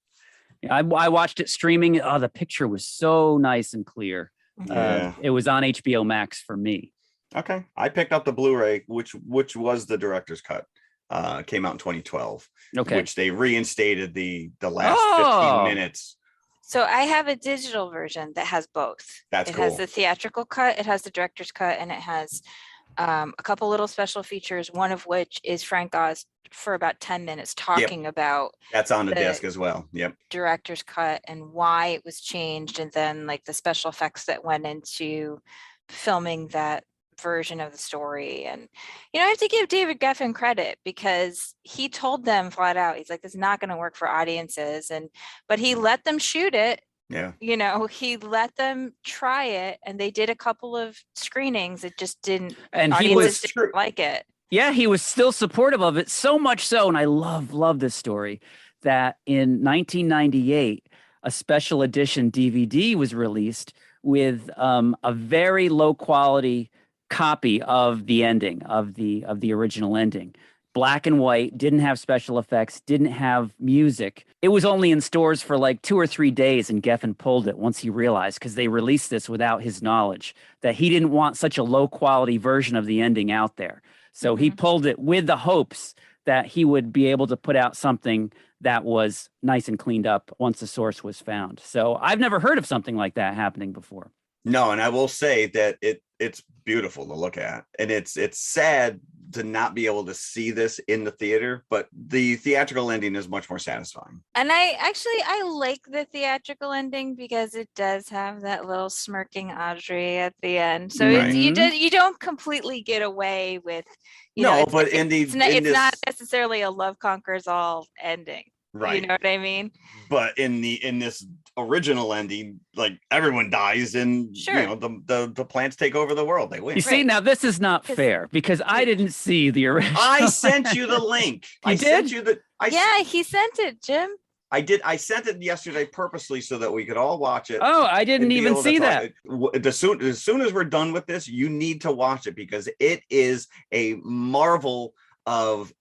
I watched it streaming. Oh, the picture was so nice and clear. It was on HBO Max for me. Okay, I picked up the Blu-ray, which was the director's cut. Came out in 2012. Okay, which they reinstated the last 15 minutes. So I have a digital version that has both. That's cool. It has the theatrical cut, it has the director's cut, and it has a couple little special features, one of which is Frank Oz for about 10 minutes talking about that's on the disc as well. Yep. Director's cut and why it was changed, and then like the special effects that went into filming that version of the story. And I have to give David Geffen credit because he told them flat out, he's like, this is not going to work for audiences, but he let them shoot it. Yeah. He let them try it, and they did a couple of screenings. It just didn't, and audiences didn't like it. Yeah, he was still supportive of it, so much so, and I love this story, that in 1998 a special edition DVD was released with a very low quality copy of the ending of the original ending, black and white, didn't have special effects, didn't have music. It was only in stores for like 2 or 3 days, and Geffen pulled it once he realized, because they released this without his knowledge, that he didn't want such a low quality version of the ending out there. So he pulled it with the hopes that he would be able to put out something that was nice and cleaned up once the source was found. So I've never heard of something like that happening before. No, and I will say that it's beautiful to look at, and it's sad to not be able to see this in the theater, but the theatrical ending is much more satisfying. And I like the theatrical ending because it does have that little smirking Audrey at the end. So you don't completely get away with it's not necessarily a love conquers all ending. Right. You know what I mean? But in this original ending, like everyone dies and the plants take over the world. They win. You see, now this is not fair because I didn't see the original. I sent you the link. He sent it, Jim. I did. I sent it yesterday purposely so that we could all watch it. Oh, I didn't even see that. As soon as we're done with this, you need to watch it because it is a marvel of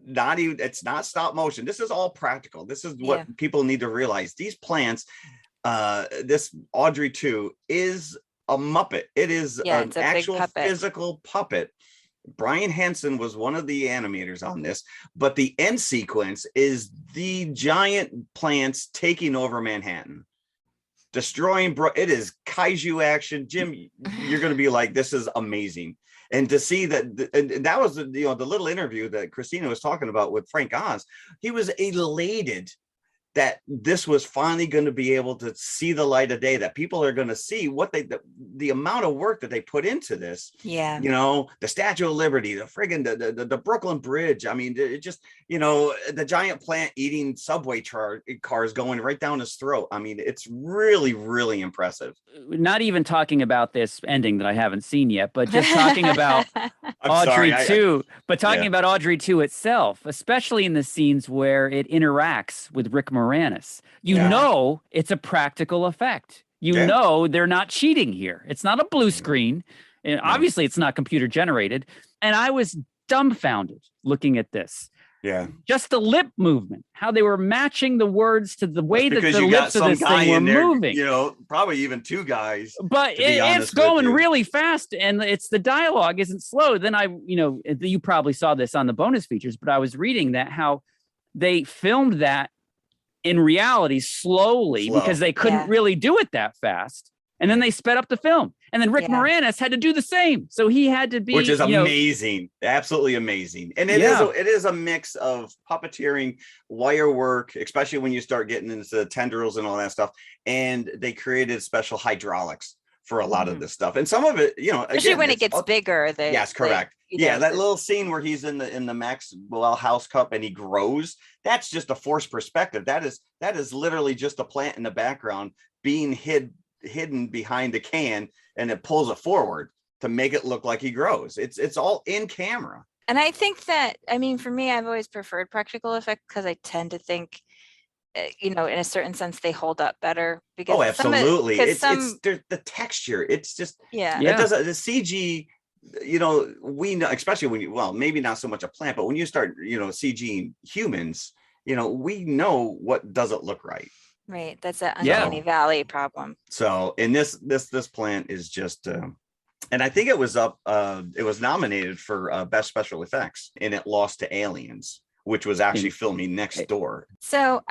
it's not stop motion. This is all practical. This is what people need to realize. These plants, this Audrey 2 is a Muppet. It is an actual physical puppet. Brian Henson was one of the animators on this, but the end sequence is the giant plants taking over Manhattan. destroying. It is kaiju action. Jim, you're going to be like, this is amazing. And to see that, and that was the little interview that Christina was talking about with Frank Oz. He was elated that this was finally going to be able to see the light of day, that people are going to see what the amount of work that they put into this. Yeah. The Statue of Liberty, the friggin' the Brooklyn Bridge. I mean, it just, the giant plant eating subway cars going right down his throat. I mean, it's really, really impressive. Not even talking about this ending that I haven't seen yet, but just talking about Audrey 2, but talking about Audrey 2 itself, especially in the scenes where it interacts with Rick Moranis. You know it's a practical effect. You know they're not cheating here. It's not a blue screen. And obviously it's not computer generated. And I was dumbfounded looking at this. Yeah. Just the lip movement, how they were matching the words to the way that the lips of this thing were moving. Probably even two guys. But it's going really fast, and the dialogue isn't slow. Then you probably saw this on the bonus features, but I was reading that how they filmed that in reality slowly because they couldn't really do it that fast. And then they sped up the film. And then Rick Moranis had to do the same. So he had to be, which is amazing. Absolutely amazing. And it is a mix of puppeteering, wire work, especially when you start getting into the tendrils and all that stuff. And they created special hydraulics for a lot of this stuff. And some of it, especially when it gets bigger. Yes, correct. That little scene where he's in the Maxwell House cup and he grows, that's just a forced perspective. That is literally just a plant in the background being hidden behind a can, and it pulls it forward to make it look like he grows. It's all in camera. And I think that, for me, I've always preferred practical effects because I tend to think, in a certain sense, they hold up better. Because absolutely. It's the texture. It's just, it does the CG, we know, especially when maybe not so much a plant, but when you start, CGing humans, we know what doesn't look right. Right. That's an uncanny valley problem. So in this plant is just, and I think it was it was nominated for best special effects, and it lost to Aliens, which was actually filming next door. So,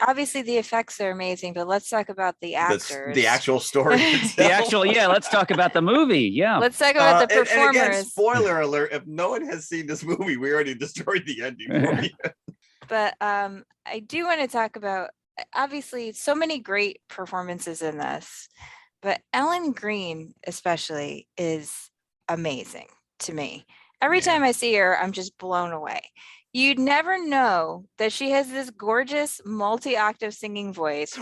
obviously the effects are amazing, but let's talk about the actors. The actual story itself. Let's talk about the movie. Yeah. Let's talk about the performers. And again, spoiler alert, if no one has seen this movie, we already destroyed the ending for you. But I do want to talk about, obviously, so many great performances in this, but Ellen Greene especially is amazing to me. Every time I see her, I'm just blown away. You'd never know that she has this gorgeous multi-octave singing voice.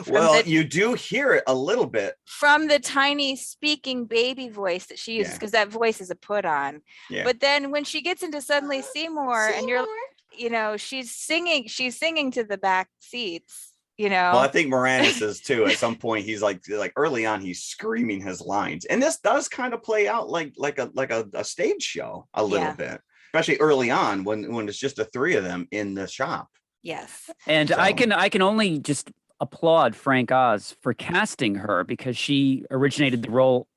You do hear it a little bit. From the tiny speaking baby voice that she uses, because that voice is a put on. Yeah. But then when she gets into Suddenly Seymour, and she's singing to the back seats. Well, I think Moranis is too. At some point, he's like early on, he's screaming his lines, and this does kind of play out like a stage show a little bit, especially early on when it's just the three of them in the shop. Yes, and I can only just applaud Frank Oz for casting her because she originated the role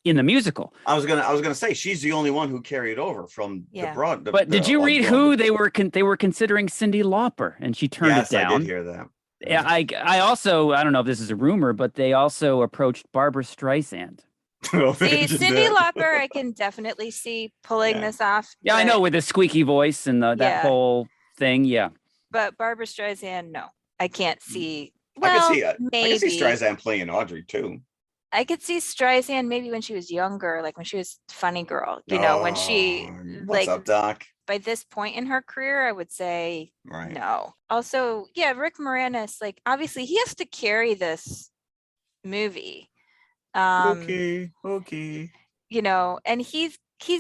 in the musical. I was gonna say she's the only one who carried over from the broad. But did you read who they were considering? Cyndi Lauper, and she turned it down. Yes, I did hear that. Yeah, I also, I don't know if this is a rumor, but they also approached Barbara Streisand. Cyndi Lauper, I can definitely see pulling this off. Yeah, I know, with the squeaky voice and that whole thing. Yeah. But Barbara Streisand, no, I can't see. Well, I can see Streisand playing Audrey too. I could see Streisand maybe when she was younger, like when she was Funny Girl, when she what's up, Doc? By this point in her career, I would say no. Also, Rick Moranis, obviously he has to carry this movie. Okay. And he's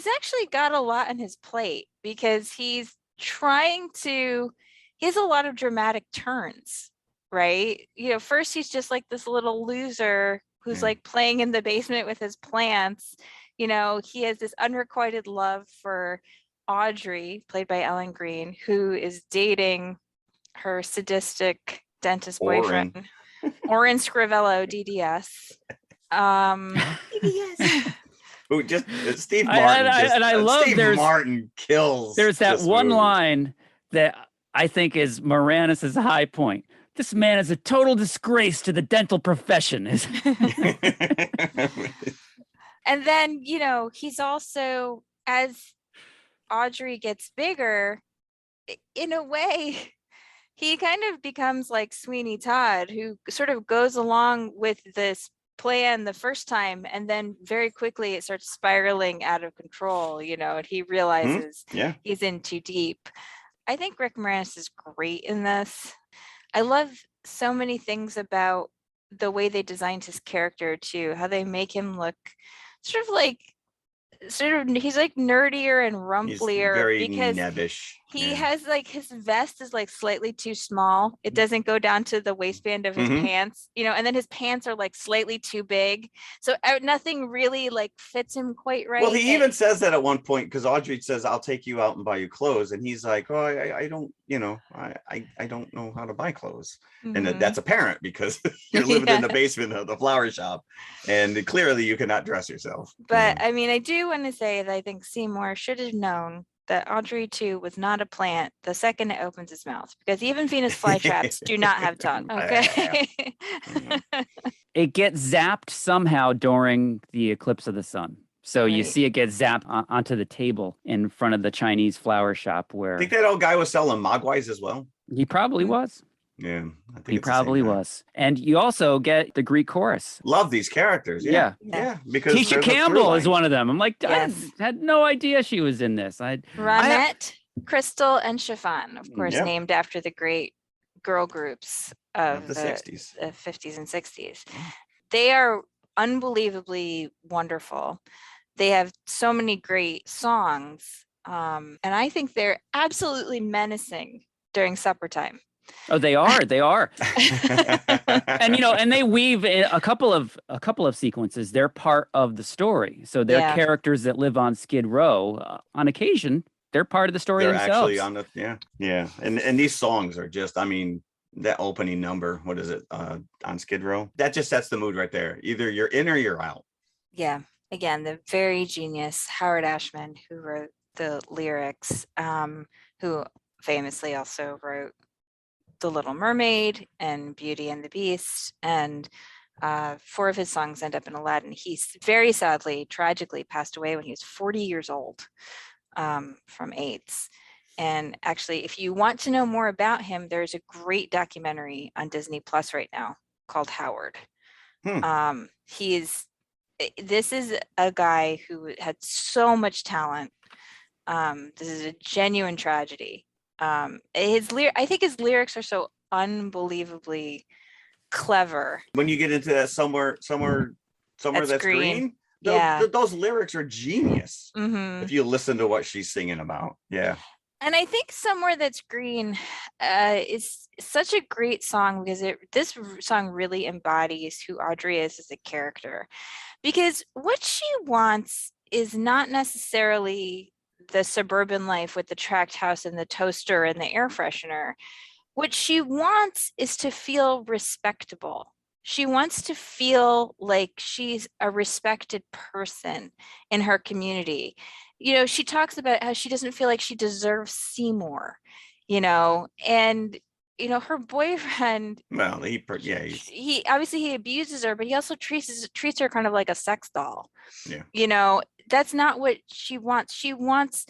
actually got a lot on his plate because he has a lot of dramatic turns, right? First he's just like this little loser who's playing in the basement with his plants. He has this unrequited love for Audrey, played by Ellen Greene, who is dating her sadistic dentist boyfriend, Orin Scrivello, DDS. DDS. Who just Steve Martin? I love Steve Martin kills. There's that one line that I think is Moranis's high point. this man is a total disgrace to the dental profession. And then, you know, he's also, as Audrey gets bigger, in a way, he kind of becomes like Sweeney Todd, who sort of goes along with this plan the first time, and then very quickly it starts spiraling out of control, you know, and he realizes he's in too deep. I think Rick Moranis is great in this. I love so many things about the way they designed his character too, how they make him look sort of he's like nerdier and rumplier, very because nebbish. He has like, his vest is like slightly too small. It doesn't go down to the waistband of his pants, you know, and then his pants are like slightly too big. So nothing really like fits him quite right. Well, he even says that at one point, because Audrey says, I'll take you out and buy you clothes. And he's like, oh, I don't, you know, I don't know how to buy clothes. And that's apparent because you're living in the basement of the flower shop and clearly you cannot dress yourself. But I mean, I do want to say that I think Seymour should have known that Audrey too was not a plant the second it opens its mouth, because even Venus flytraps do not have tongue. Okay. It gets zapped somehow during the eclipse of the sun. So you see it get zapped onto the table in front of the Chinese flower shop where... I think that old guy was selling mogwais as well. He probably was. Yeah, I think he probably was. And you also get the Greek chorus. Love these characters. Yeah. Because Keisha Campbell is one of them. I'm like, I had no idea she was in this. Ronette, Crystal, and Chiffon, of course, named after the great girl groups of the 60s, the 50s and 60s. They are unbelievably wonderful. They have so many great songs, and I think they're absolutely menacing during supper time. Oh, they are. And, you know, and they weave in a couple of sequences. They're part of the story. So they're characters that live on Skid Row. On occasion, they're part of the story themselves. Actually on the, And these songs are just, I mean, that opening number, what is it, on Skid Row? That just sets the mood right there. Either you're in or you're out. Yeah. Again, the very genius Howard Ashman, who wrote the lyrics, who famously also wrote The Little Mermaid and Beauty and the Beast, and 4 of his songs end up in Aladdin. He's very sadly, tragically passed away when he was 40 years old from AIDS. And actually, if you want to know more about him, there's a great documentary on Disney Plus right now called Howard. This is a guy who had so much talent. This is a genuine tragedy. I think his lyrics are so unbelievably clever. When you get into that somewhere that's green. Those lyrics are genius. If you listen to what she's singing about. And I think Somewhere That's Green is such a great song because this song really embodies who Audrey is as a character, because what she wants is not necessarily the suburban life with the tract house and the toaster and the air freshener. What she wants is to feel respectable. She wants to feel like she's a respected person in her community. You know, she talks about how she doesn't feel like she deserves Seymour, you know, and, you know, her boyfriend, well, he obviously he abuses her, but he also treats her kind of like a sex doll. You know, that's not what she wants. She wants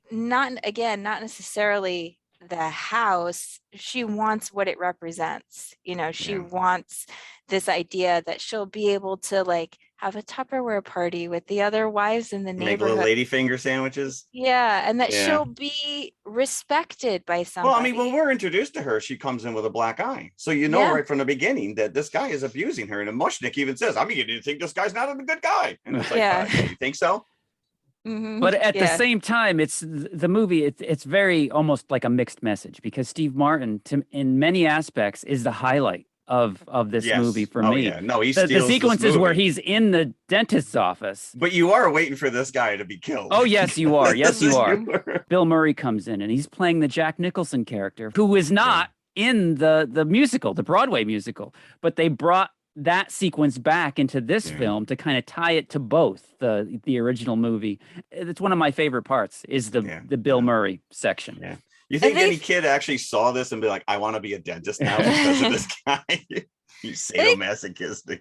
not necessarily the house. She wants what it represents. You know, she wants this idea that she'll be able to like have a Tupperware party with the other wives in the neighborhood. Make little lady finger sandwiches. And that she'll be respected by somebody. Well, I mean, when we're introduced to her, she comes in with a black eye. So you know right from the beginning that this guy is abusing her. And Mushnick even says, I'm beginning to think this guy's not a good guy. And it's like, you think so? But at the same time, it's the movie. It's very almost like a mixed message, because Steve Martin, in many aspects, is the highlight of this movie for me. No, he the sequences where he's in the dentist's office. But you are waiting for this guy to be killed. Oh yes, you are. Yes, you are. Bill Murray comes in and he's playing the Jack Nicholson character, who is not in the musical, the Broadway musical, but they brought that sequence back into this film to kind of tie it to both the original movie. It's one of my favorite parts is the Bill Murray section. You think any kid actually saw this and be like, I want to be a dentist now because of this guy? You sadomasochistic.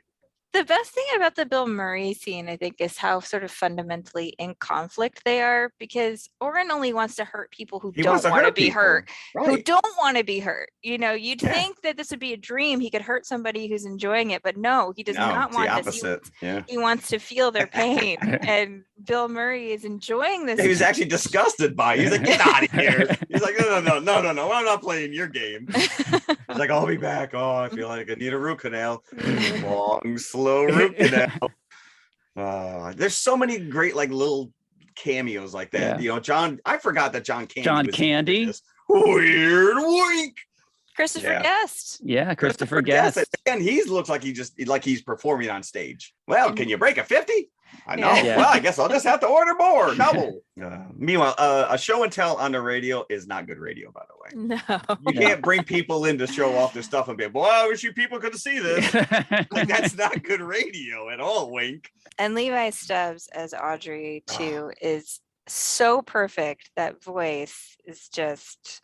The best thing about the Bill Murray scene, I think, is how sort of fundamentally in conflict they are, because Oren only wants to hurt people who don't want to be hurt, who don't want to be hurt. You know, you'd think that this would be a dream. He could hurt somebody who's enjoying it, but no, he does not want this. He wants to feel their pain. And Bill Murray is enjoying this. He was actually disgusted by it. He's like, get out of here. He's like, no, I'm not playing your game. He's like, I'll be back. Oh, I feel like I need a root canal. Long, slow root canal. There's so many great like little cameos like that. You know, I forgot that John Candy. Weird wink. Christopher Guest. Yeah, Christopher Guest. And he looks like he's performing on stage. Well, can you break a 50? I know. Yeah. Well, I guess I'll just have to order more. Double. Meanwhile, a show and tell on the radio is not good radio, by the way. No. You can't bring people in to show off their stuff and be, boy, I wish you people could see this. Like, that's not good radio at all, Wink. And Levi Stubbs as Audrey, too, is so perfect. That voice is just...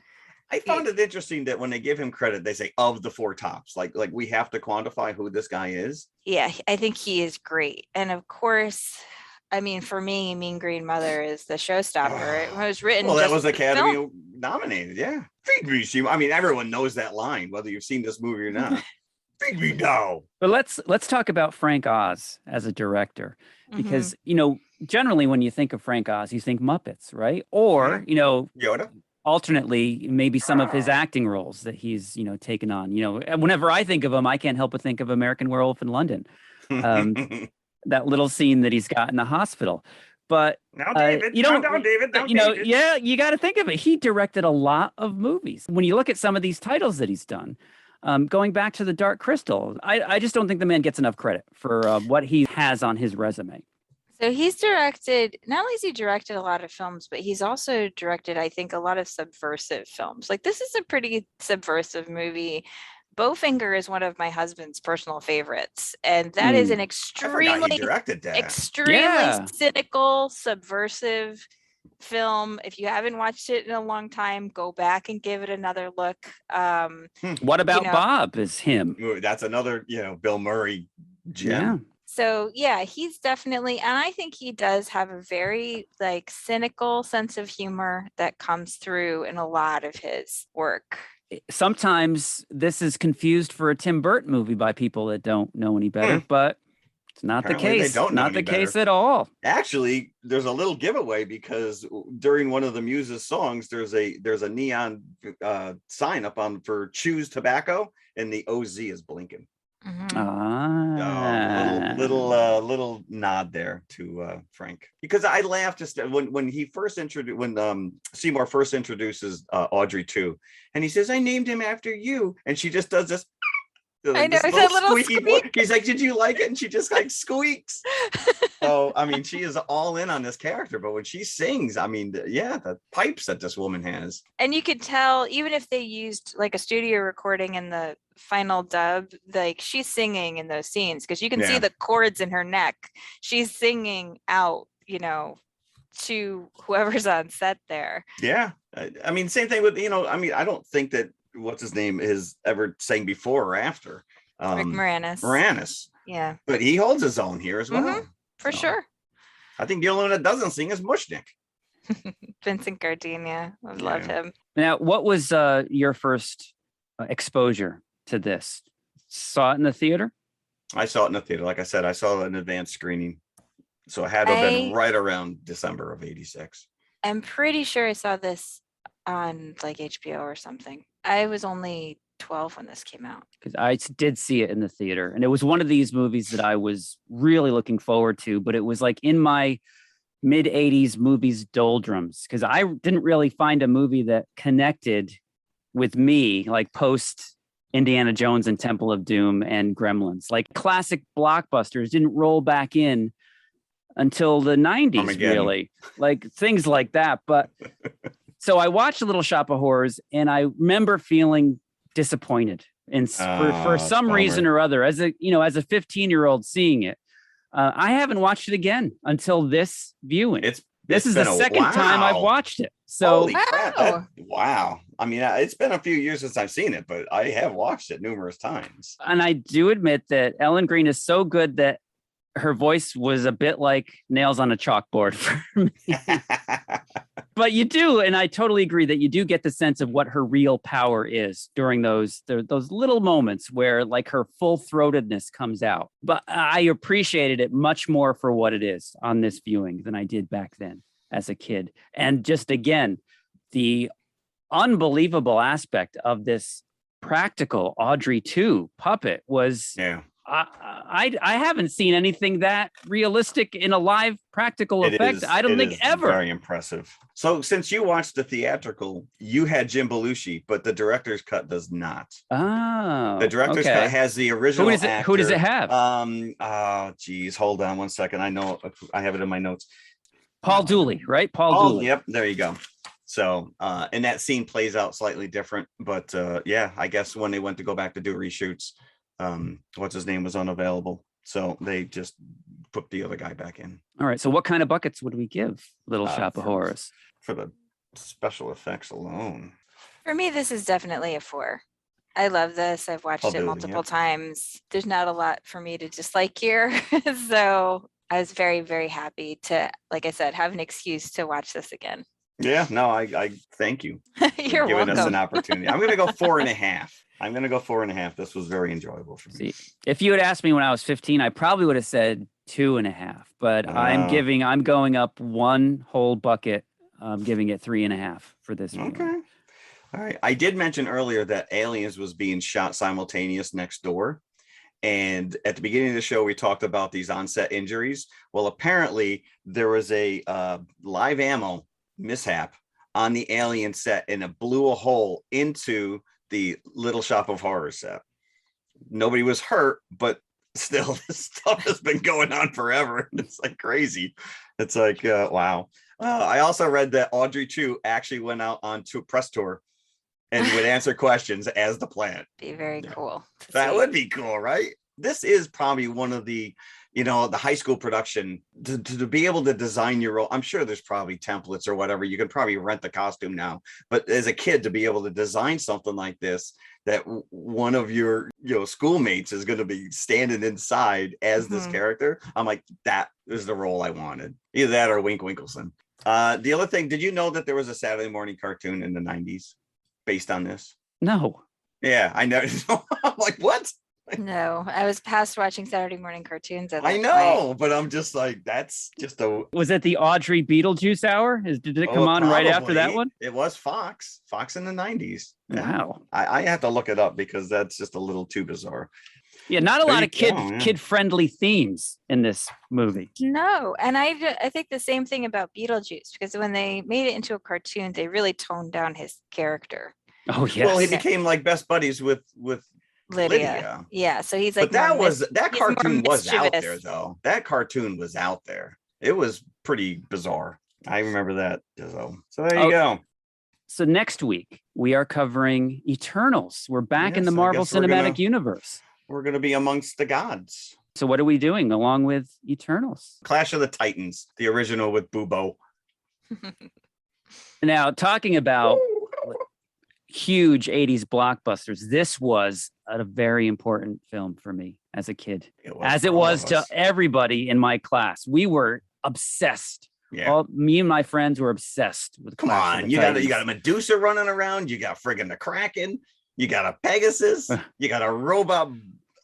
I found it interesting that when they give him credit, they say of the four tops, like we have to quantify who this guy is. Yeah, I think he is great. And of course, I mean, for me, Mean Green Mother is the showstopper. It was written. Well, that was Academy nominated. Yeah. Feed me, Steve. I mean, everyone knows that line, whether you've seen this movie or not. Feed me now. But let's talk about Frank Oz as a director, because, you know, generally when you think of Frank Oz, you think Muppets, right? Or, you know, Yoda. Alternately, maybe some of his acting roles that he's, you know, taken on. You know, whenever I think of him, I can't help but think of American Werewolf in London. That little scene that he's got in the hospital. But now, David, you know, you got to think of it. He directed a lot of movies. When you look at some of these titles that he's done, going back to The Dark Crystal, I just don't think the man gets enough credit for what he has on his resume. So he's directed, not only has he directed a lot of films, but he's also directed, I think, a lot of subversive films. Like, this is a pretty subversive movie. Bowfinger is one of my husband's personal favorites. And that is an extremely cynical, subversive film. If you haven't watched it in a long time, go back and give it another look. What about Bob is him? That's another, Bill Murray gem. Yeah. So yeah, he's definitely, and I think he does have a very like cynical sense of humor that comes through in a lot of his work. Sometimes this is confused for a Tim Burton movie by people that don't know any better, but it's not Apparently the case. Not the case at all. Actually, there's a little giveaway because during one of the Muses songs, there's a neon sign up on for Choose Tobacco, and the OZ is blinking. Little nod there to Frank, because I laughed just when he first introduced Seymour first introduces Audrey 2, and he says, I named him after you, and she just does this. I know, it's a little squeak. He's like, did you like it? And she just like squeaks. So I mean, she is all in on this character, but when she sings, I mean, the pipes that this woman has. And you could tell, even if they used like a studio recording in the final dub, like she's singing in those scenes because you can see the chords in her neck. She's singing out, to whoever's on set there. Yeah, I mean, same thing with I don't think that what's his name is ever sang before or after Rick Moranis. Yeah, but he holds his own here as well. For sure. I think the only one that doesn't sing is Mushnick. Vincent Gardenia. I love him. Now, what was your first exposure to this? Saw it in the theater? I saw it in the theater. Like I said, I saw it in advanced screening. So it had to have been right around December of '86. I'm pretty sure I saw this on like HBO or something. I was only 12 when this came out. Because I did see it in the theater, and it was one of these movies that I was really looking forward to, but it was like in my mid 80s movies doldrums, because I didn't really find a movie that connected with me like post Indiana Jones and Temple of Doom and Gremlins. Like classic blockbusters didn't roll back in until the 90s, really, like things like that. But so I watched Little Shop of Horrors, and I remember feeling disappointed for some reason or other as a 15-year-old seeing it. I haven't watched it again until this viewing. It's This is the second time I've watched it. So holy crap, wow. I mean, it's been a few years since I've seen it, but I have watched it numerous times. And I do admit that Ellen Greene is so good that her voice was a bit like nails on a chalkboard for me. But you do, and I totally agree that you do get the sense of what her real power is during those little moments where like her full-throatedness comes out. But I appreciated it much more for what it is on this viewing than I did back then as a kid. And just again, the unbelievable aspect of this practical Audrey 2 puppet was I haven't seen anything that realistic in a live practical effect. I don't think ever. Very impressive. So since you watched the theatrical, you had Jim Belushi, but the director's cut does not. Oh, the director's cut has the original actor. Who does it have? Oh, geez, hold on one second. I know I have it in my notes. Paul Dooley, right? Paul Dooley. Yep, there you go. So, and that scene plays out slightly different, but I guess when they went to go back to do reshoots, what's his name was unavailable, so they just put the other guy back in. All right, so what kind of buckets would we give Little Shop of Horrors for the special effects alone? For me, this is definitely a 4. I love this. I've watched it multiple times. There's not a lot for me to dislike here. So I was very, very happy to, like I said, have an excuse to watch this again. Yeah, no, I thank you. You're giving welcome. us an opportunity. I'm going to go 4.5. I'm going to go 4.5. This was very enjoyable for me. See, if you had asked me when I was 15, I probably would have said 2.5, but I'm going up one whole bucket. I'm giving it 3.5 for this one. Okay. All right. I did mention earlier that Aliens was being shot simultaneous next door. And at the beginning of the show, we talked about these onset injuries. Well, apparently there was a live ammo mishap on the Alien set, and it blew a hole into the Little Shop of Horrors set. Nobody was hurt, but still, this stuff has been going on forever. It's like crazy. It's like, wow. I also read that Audrey 2 actually went out on a press tour and would answer questions as the plant. Be very cool. That would be cool, right? This is probably one of the, the high school production to be able to design your role. I'm sure there's probably templates or whatever. You can probably rent the costume now, but as a kid to be able to design something like this, that one of your, schoolmates is going to be standing inside as this character. I'm like, that is the role I wanted. Either that or Wink Winkleson. The other thing, did you know that there was a Saturday morning cartoon in the 90s based on this? No. Yeah, I know. I'm like, what? No, I was past watching Saturday morning cartoons. I know, but I'm just like, that's just a. Was it the Audrey Beetlejuice hour? Did it come on right after that one? It was Fox in the 90s. Wow. I have to look it up because that's just a little too bizarre. Yeah, not a lot of kid-friendly themes in this movie. No, and I think the same thing about Beetlejuice, because when they made it into a cartoon, they really toned down his character. Oh, yes. Well, he became like best buddies with Lydia. Yeah, so he's like, but that cartoon was out there though. That cartoon was out there. It was pretty bizarre. I remember that. So there you go. So next week we are covering Eternals. We're back in the Marvel Cinematic Universe. We're going to be amongst the gods. So what are we doing along with Eternals? Clash of the Titans, the original with Bubo. Now, talking about huge 80s blockbusters, this was a very important film for me as a kid, as it was to everybody in my class. We were obsessed. Yeah. Me and my friends were obsessed with Come on, you got a Medusa running around, you got friggin' the Kraken, you got a Pegasus, you got a robot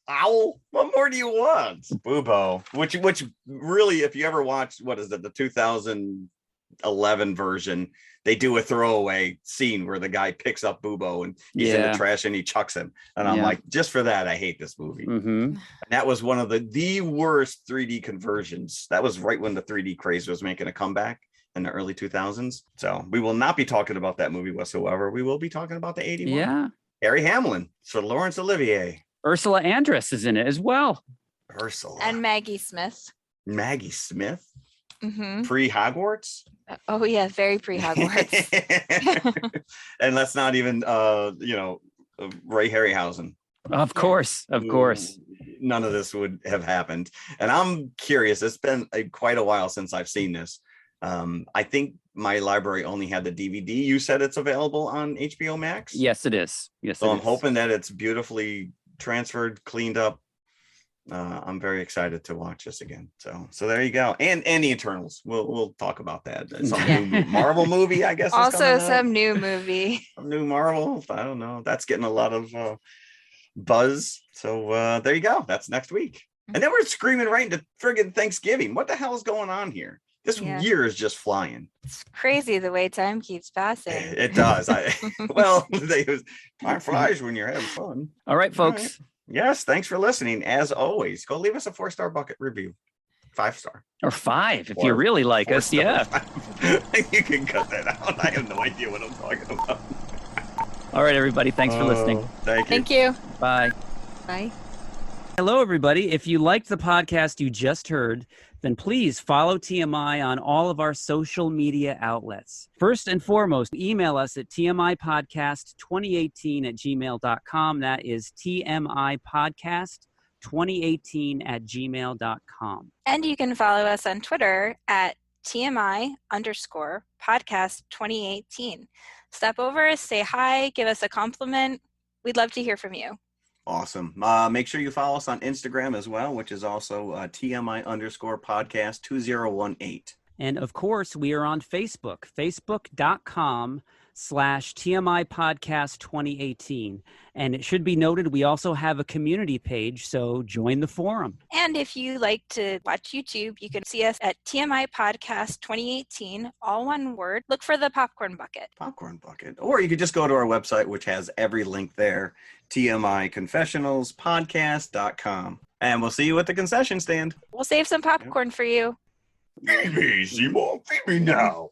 owl. What more do you want? Bubo, which really, if you ever watched, what is it, the 2011 version, they do a throwaway scene where the guy picks up Bubo and he's in the trash and he chucks him. And I'm like, just for that, I hate this movie. And that was one of the worst 3D conversions. That was right when the 3D craze was making a comeback in the early 2000s. So we will not be talking about that movie whatsoever. We will be talking about the 81. Yeah. Harry Hamlin, Sir Laurence Olivier. Ursula Andress is in it as well. Ursula. And Maggie Smith. Maggie Smith? Pre-Hogwarts? Oh yeah, very pre-Hogwarts. And let's not even Ray Harryhausen. Of course. None of this would have happened. And I'm curious, it's been quite a while since I've seen this. I think my library only had the DVD. You said it's available on HBO Max? Yes, it is. Yes, so I'm hoping that it's beautifully transferred, cleaned up. I'm very excited to watch this again. So there you go. And the Eternals. We'll talk about that. Some new Marvel movie, I guess. Also some new movie. Some new Marvel. I don't know. That's getting a lot of buzz. So there you go. That's next week. And then we're screaming right into friggin' Thanksgiving. What the hell is going on here? This year is just flying. It's crazy the way time keeps passing. It does. Time flies when you're having fun. All right, folks. All right. Yes, thanks for listening. As always, go leave us a 4-star bucket review. 5-star. Or 5 if you really like us. Yeah. You can cut that out. I have no idea what I'm talking about. All right, everybody. Thanks for listening. Thank you. Bye. Bye. Hello, everybody. If you liked the podcast you just heard, then please follow TMI on all of our social media outlets. First and foremost, email us at tmipodcast2018@gmail.com. That is tmipodcast2018@gmail.com. And you can follow us on Twitter at TMI_podcast2018. Stop over, say hi, give us a compliment. We'd love to hear from you. Awesome. Make sure you follow us on Instagram as well, which is also TMI_podcast2018. And of course, we are on Facebook, facebook.com/TMI Podcast 2018. And it should be noted, we also have a community page, so join the forum. And if you like to watch YouTube, you can see us at TMI Podcast 2018, all one word. Look for the popcorn bucket. Popcorn bucket. Or you could just go to our website, which has every link there, TMIconfessionalspodcast.com. And we'll see you at the concession stand. We'll save some popcorn for you. Feed me, Seymour. Feed me now.